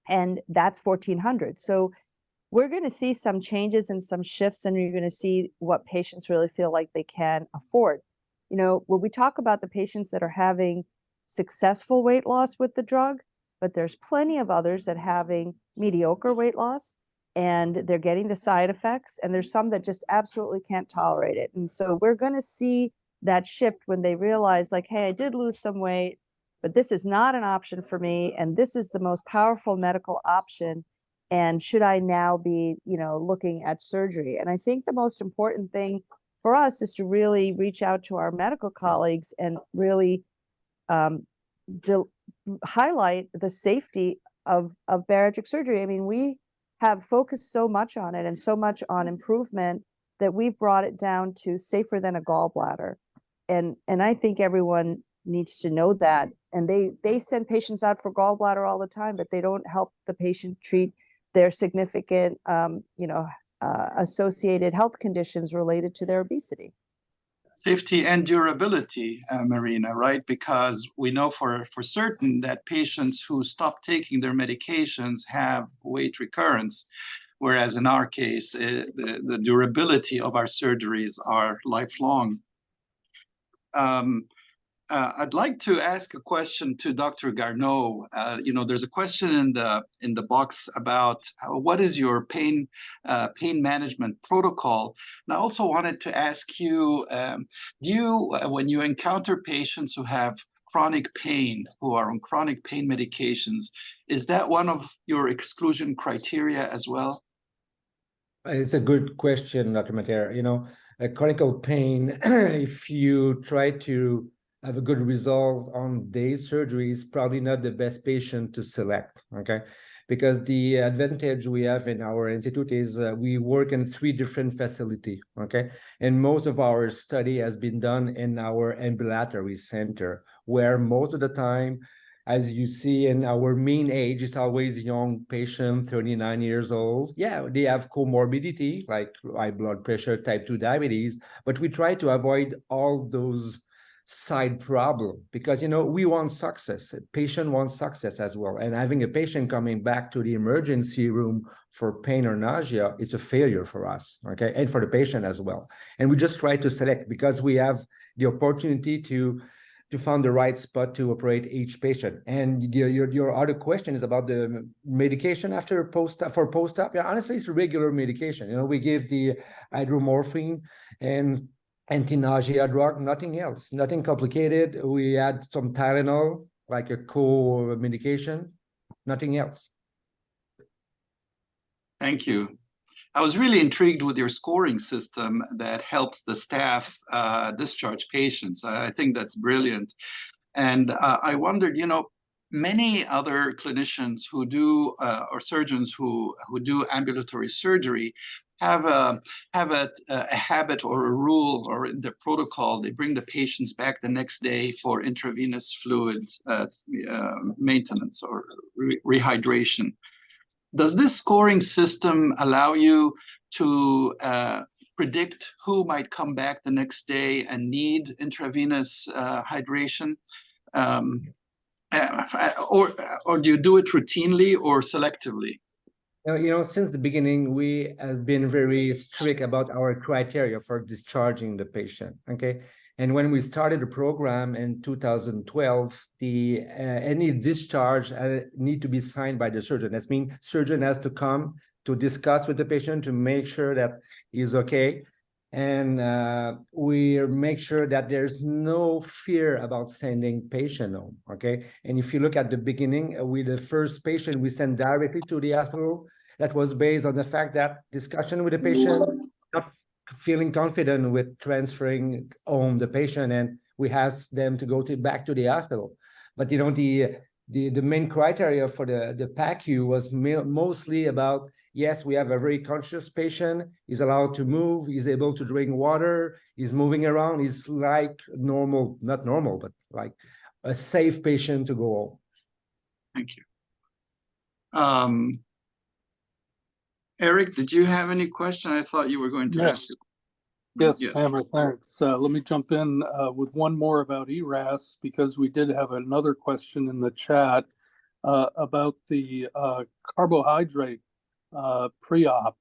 and that's $1,400. So we're going to see some changes and some shifts, and you're going to see what patients really feel like they can afford. When we talk about the patients that are having successful weight loss with the drug, but there's plenty of others that are having mediocre weight loss, and they're getting the side effects, and there's some that just absolutely can't tolerate it. And so we're going to see that shift when they realize, like, hey, I did lose some weight, but this is not an option for me, and this is the most powerful medical option, and should I now be, looking at surgery? And I think the most important thing for us is to really reach out to our medical colleagues and really highlight the safety of bariatric surgery. I mean, we have focused so much on it and so much on improvement that we've brought it down to safer than a gallbladder. And I think everyone needs to know that. And they send patients out for gallbladder all the time, but they don't help the patient treat their significant, associated health conditions related to their obesity. Safety and durability, Marina, right? Because we know for certain that patients who stop taking their medications have weight recurrence, whereas in our case, the durability of our surgeries are lifelong. I'd like to ask a question to Dr. Garneau. There's a question in the box about what is your pain management protocol. And I also wanted to ask you, do you, when you encounter patients who have chronic pain, who are on chronic pain medications, is that one of your exclusion criteria as well? It's a good question, Dr. Mater. Chronic pain, if you try to have a good result on day surgery, is probably not the best patient to select, okay? Because the advantage we have in our institute is we work in 3 different facilities, okay? And most of our study has been done in our ambulatory center, where most of the time, as you see in our mean age, it's always young patient, 39 years old. Yeah, they have comorbidity, like high blood pressure, type 2 diabetes, but we try to avoid all those side problem because we want success. A patient wants success as well, and having a patient coming back to the emergency room for pain or nausea is a failure for us, okay, and for the patient as well. And we just try to select because we have the opportunity to find the right spot to operate each patient. And your other question is about the medication after post-op. Yeah, honestly, it's regular medication. We give the hydromorphine and anti-nausea drug, nothing else, nothing complicated. We add some Tylenol, like a co-medication, nothing else. Thank you. I was really intrigued with your scoring system that helps the staff discharge patients. I think that's brilliant. And I wondered, many other clinicians who do, or surgeons who do ambulatory surgery have a habit or a rule or in the protocol. They bring the patients back the next day for intravenous fluid maintenance or rehydration. Does this scoring system allow you to predict who might come back the next day and need intravenous hydration? Or do you do it routinely or selectively? Since the beginning, we have been very strict about our criteria for discharging the patient, okay? And when we started the program in 2012, any discharge need to be signed by the surgeon. That means surgeon has to come to discuss with the patient to make sure that he's okay. And we make sure that there's no fear about sending patient home, okay? And if you look at the beginning, with the first patient, we sent directly to the hospital. That was based on the fact that discussion with the patient, not feeling confident with transferring home the patient, and we asked them to go back to the hospital. But the main criteria for the PACU was mostly about, yes, we have a very conscious patient, he's allowed to move, he's able to drink water, he's moving around, he's like normal, not normal, but like a safe patient to go home. Thank you. Eric, did you have any question? I thought you were going to ask. Yes, Hammer, thanks. Let me jump in with one more about ERAS, because we did have another question in the chat about the carbohydrate pre-op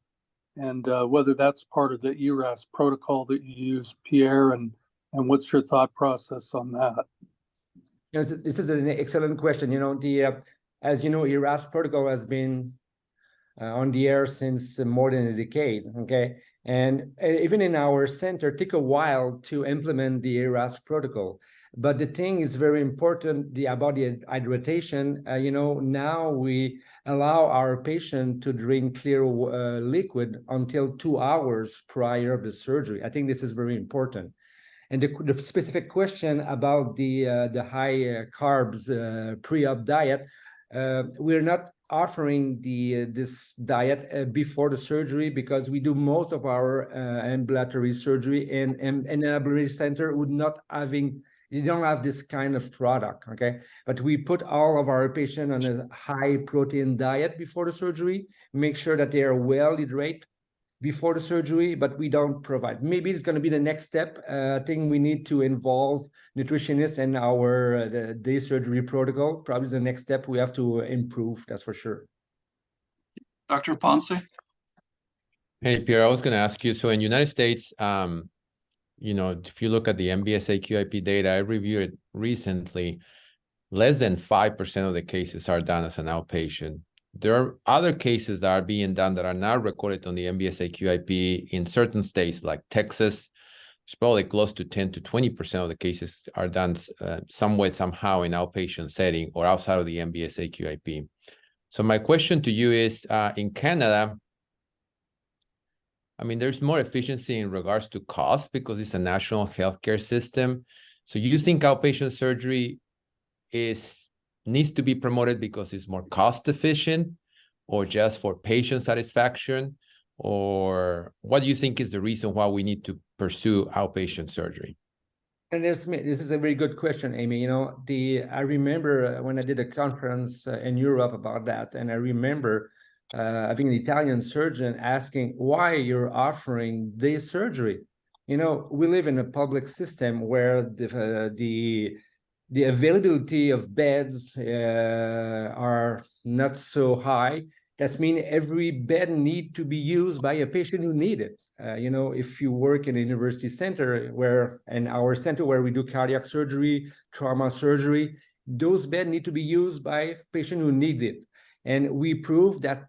and whether that's part of the ERAS protocol that you use, Pierre, and what's your thought process on that? This is an excellent question. As you know, ERAS protocol has been on the air since more than a decade, okay? And even in our center, it took a while to implement the ERAS protocol. But the thing is very important about the hydration. Now we allow our patient to drink clear liquid until 2 hours prior to the surgery. I think this is very important. And the specific question about the high carbs pre-op diet, we're not offering this diet before the surgery because we do most of our ambulatory surgery in an ambulatory center you don't have this kind of product, okay? But we put all of our patients on a high protein diet before the surgery, make sure that they are well hydrated, before the surgery, but we don't provide. Maybe it's going to be the next step. I think we need to involve nutritionists in our the day surgery protocol. Probably the next step we have to improve, that's for sure. Dr. Ponce? Hey, Pierre, I was going to ask you, so in United States, you know, if you look at the MBSA QIP data, I reviewed it recently, less than 5% of the cases are done as an outpatient. There are other cases that are being done that are not recorded on the MBSA QIP in certain states like Texas. It's probably close to 10 to 20% of the cases are done some way, somehow in outpatient setting or outside of the MBSA QIP. So my question to you is, in Canada, I mean, there's more efficiency in regards to cost because it's a national healthcare system. So you think outpatient surgery needs to be promoted because it's more cost efficient, or just for patient satisfaction? Or what do you think is the reason why we need to pursue outpatient surgery? And this is a very good question, Amy. You know, I remember when I did a conference in Europe about that, and I remember having an Italian surgeon asking why you're offering day surgery. You know, we live in a public system where the availability of beds are not so high. That means every bed need to be used by a patient who need it. You know, if you work in a university center in our center where we do cardiac surgery, trauma surgery, those beds need to be used by patients who need it. And we prove that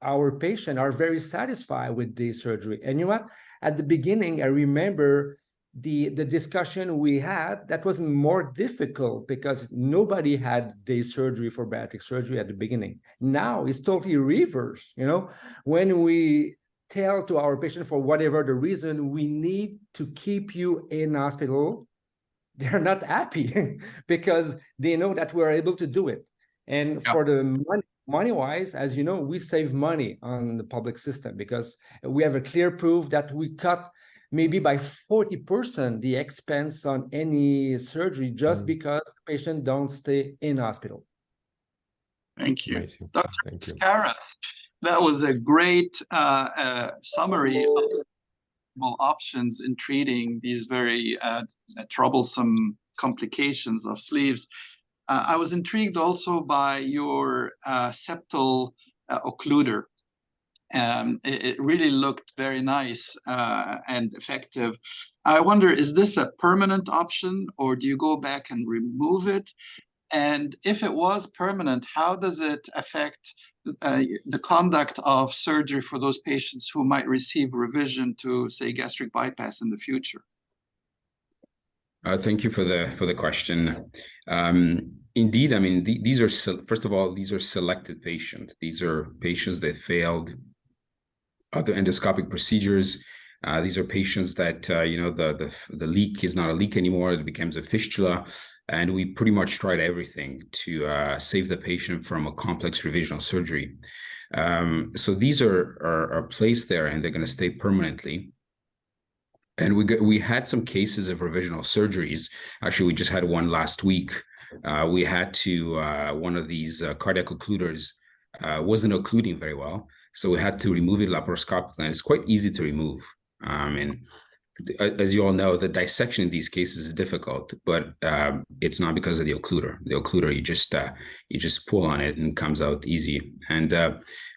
our patients are very satisfied with day surgery. And you know what? At the beginning, I remember the discussion we had, that was more difficult because nobody had day surgery for bariatric surgery at the beginning. Now it's totally reverse. You know, when we tell to our patient, for whatever the reason, we need to keep you in hospital, they're not happy because they know that we're able to do it. And for the money-wise, as you know, we save money on the public system because we have a clear proof that we cut maybe by 40% the expense on any surgery just because the patient don't stay in hospital. Thank you. Amazing. Dr. Thank you. Scaras, that was a great summary of options in treating these very troublesome complications of sleeves. I was intrigued also by your septal occluder. It really looked very nice and effective. I wonder, is this a permanent option or do you go back and remove it? And if it was permanent, how does it affect the conduct of surgery for those patients who might receive revision to, say, gastric bypass in the future? Thank you for the question. Indeed, I mean, these are, first of all, these are selected patients. These are patients that failed other endoscopic procedures. These are patients that, you know, the leak is not a leak anymore. It becomes a fistula. And we pretty much tried everything to save the patient from a complex revisional surgery. So these are placed there and they're going to stay permanently. And we had some cases of revisional surgeries. Actually, we just had one last week. We had to, one of these cardiac occluders wasn't occluding very well. So we had to remove it laparoscopically, and it's quite easy to remove. And as you all know, the dissection in these cases is difficult, but it's not because of the occluder. The occluder, you just pull on it and it comes out easy. And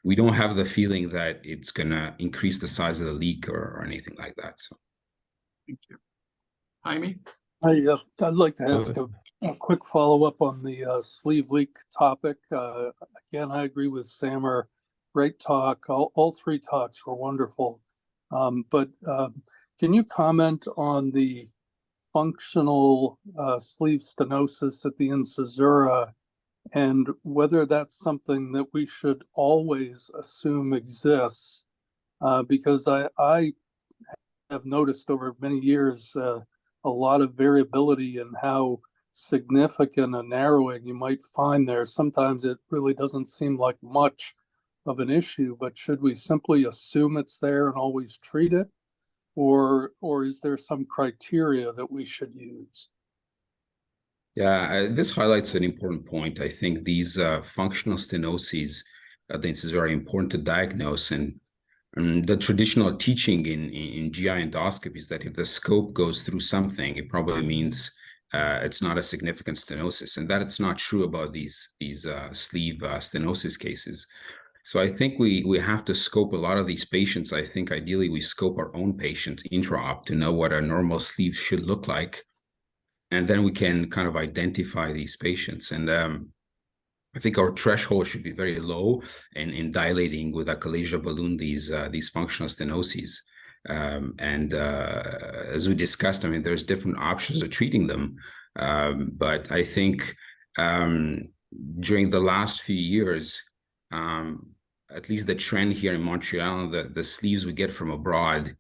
we don't have the feeling that it's gonna increase the size of the leak or anything like that. So, thank you, Jaime. I'd like to ask a quick follow-up on the sleeve leak topic. Again, I agree with Samer. Great talk. All three talks were wonderful. But can you comment on the functional sleeve stenosis at the incisura and whether that's something that we should always assume exists? Because I have noticed over many years a lot of variability in how significant a narrowing you might find there. Sometimes it really doesn't seem like much of an issue, but should we simply assume it's there and always treat it? Or is there some criteria that we should use? Yeah, this highlights an important point. I think these functional stenoses at the incisura are important to diagnose. And The traditional teaching in GI endoscopy is that if the scope goes through something, it probably means it's not a significant stenosis, and that it's not true about these sleeve stenosis cases. So I think we have to scope a lot of these patients. I think ideally we scope our own patients intra-op to know what a normal sleeve should look like, and then we can kind of identify these patients. And I think our threshold should be very low in dilating with achalasia balloon these functional stenoses. As we discussed, I mean, there's different options of treating them. But I think during the last few years, at least the trend here in Montreal, the sleeves we get from abroad,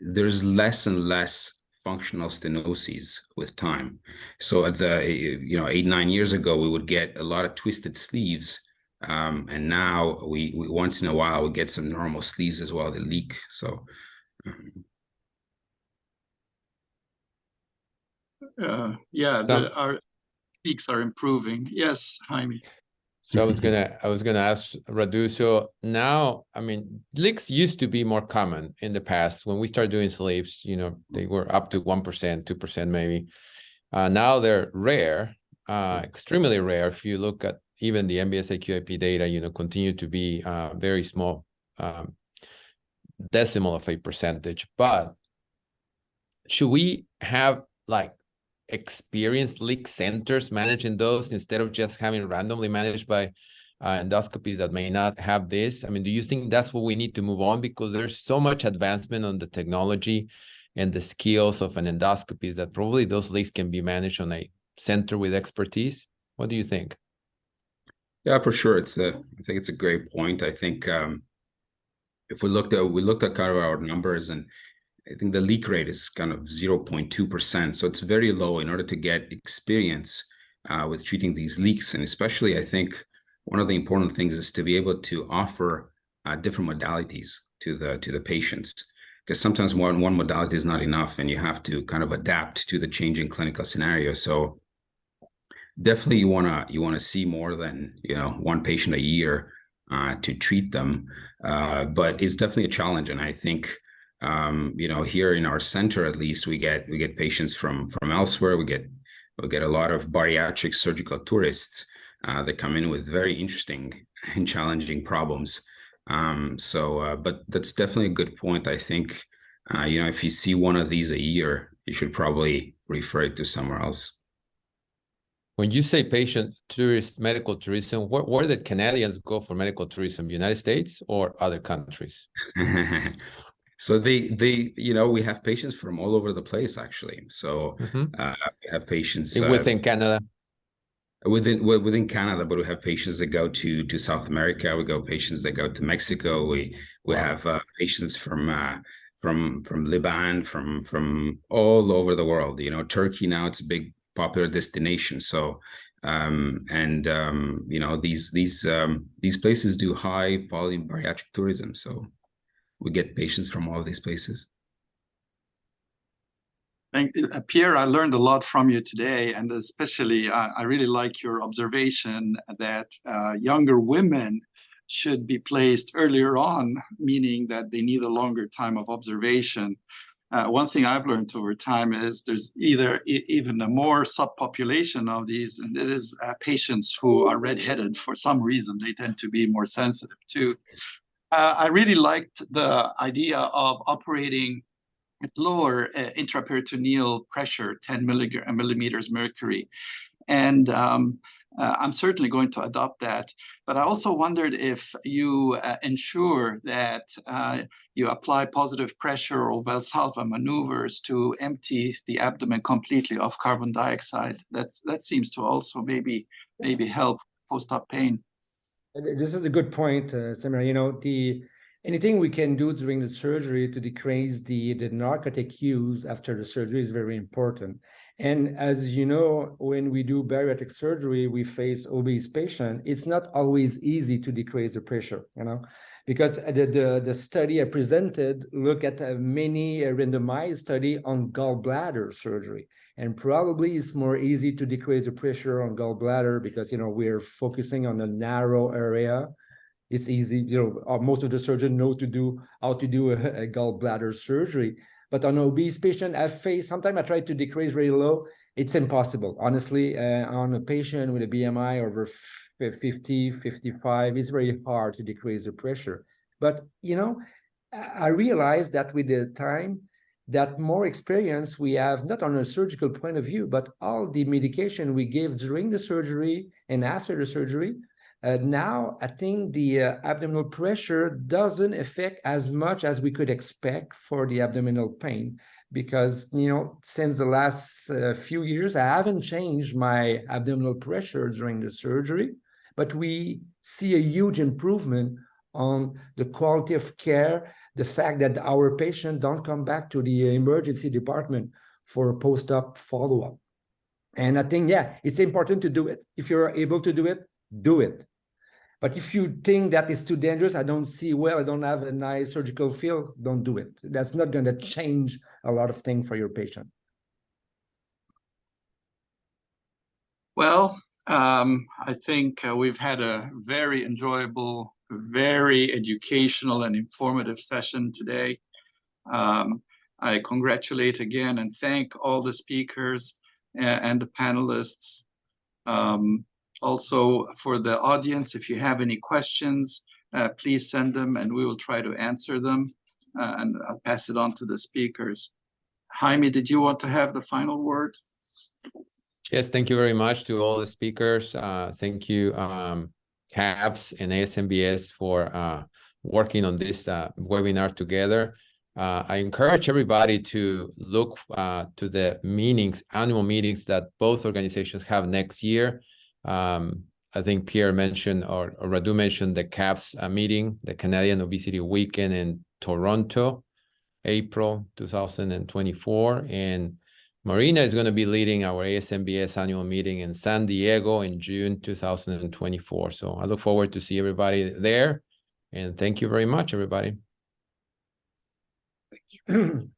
there's less and less functional stenoses with time. So at the 8-9 years ago, we would get a lot of twisted sleeves, and now we once in a while we get some normal sleeves as well that leak. So our leaks are improving. Yes, Jaime. So I was gonna ask Radu. So now, I mean, leaks used to be more common in the past. When we started doing sleeves, they were up to 1%, 2% maybe. Now they're rare, extremely rare. If you look at even the MBSA QIP data, continue to be very small, decimal of a percentage. But should we have like experienced leak centers managing those instead of just having randomly managed by endoscopies that may not have this? I mean, do you think that's what we need to move on? Because there's so much advancement on the technology and the skills of an endoscopy that probably those leaks can be managed on a center with expertise. What do you think? Yeah, for sure. I think it's a great point. I think if we looked at kind of our numbers, and I think the leak rate is kind of 0.2%. So it's very low in order to get experience with treating these leaks. And especially, I think one of the important things is to be able to offer different modalities to the patients, because sometimes one modality is not enough, and you have to kind of adapt to the changing clinical scenario. So definitely you wanna see more than one patient a year to treat them, but it's definitely a challenge. And I think here in our center, at least, we get patients from elsewhere. We get a lot of bariatric surgical tourists that come in with very interesting and challenging problems. But that's definitely a good point. I think if you see one of these a year, you should probably refer it to somewhere else. When you say patient tourist medical tourism, where did Canadians go for medical tourism? United States or other countries? So we have patients from all over the place, actually. So we have patients within Canada. Within Canada, but we have patients that go to South America. We go patients that go to Mexico. We have patients from Lebanon, from all over the world. Turkey now, it's a big popular destination. So these places do high volume bariatric tourism. So we get patients from all these places. Thank you. Pierre, I learned a lot from you today, and especially I really like your observation that younger women should be placed earlier on, meaning that they need a longer time of observation. One thing I've learned over time is there's even a more subpopulation of these, and it is patients who are redheaded for some reason. They tend to be more sensitive too. I really liked the idea of operating at lower intraperitoneal pressure, 10 millimeters mercury. And I'm certainly going to adopt that. But I also wondered if you ensure that you apply positive pressure or Valsalva maneuvers to empty the abdomen completely of carbon dioxide. That seems to also maybe help post-op pain. This is a good point, Samira. Anything we can do during the surgery to decrease the narcotic use after the surgery is very important. And as you know, when we do bariatric surgery, we face obese patients. It's not always easy to decrease the pressure, because the study I presented look at a many randomized study on gallbladder surgery. And probably it's more easy to decrease the pressure on gallbladder because, we're focusing on a narrow area. it's easy. Most of the surgeons know how to do a gallbladder surgery. But on obese patient, sometimes I try to decrease very low. It's impossible, honestly. On a patient with a BMI over 50, 55, it's very hard to decrease the pressure. But, I realized that with the time, that more experience we have, not on a surgical point of view, but all the medication we give during the surgery and after the surgery, now I think the abdominal pressure doesn't affect as much as we could expect for the abdominal pain, because since the last few years I haven't changed my abdominal pressure during the surgery, but we see a huge improvement on the quality of care, the fact that our patients don't come back to the emergency department for post-op follow-up. And I think, it's important to do it. If you're able to do it, do it. But if you think that it's too dangerous, I don't have a nice surgical field, don't do it. That's not going to change a lot of things for your patient. Well, I think we've had a very enjoyable, very educational and informative session today. I congratulate again and thank all the speakers and the panelists. Also for the audience, if you have any questions, please send them and we will try to answer them, and I'll pass it on to the speakers. Jaime, did you want to have the final word? Yes, thank you very much to all the speakers. Thank you, CAPS and ASMBS for working on this webinar together. I encourage everybody to look to the annual meetings that both organizations have next year. I think Pierre mentioned, or Radu mentioned, the CAPS meeting, the Canadian Obesity Weekend in Toronto, April 2024. And Marina is going to be leading our ASMBS annual meeting in San Diego in June 2024. So I look forward to see everybody there. And thank you very much, everybody. Thank you.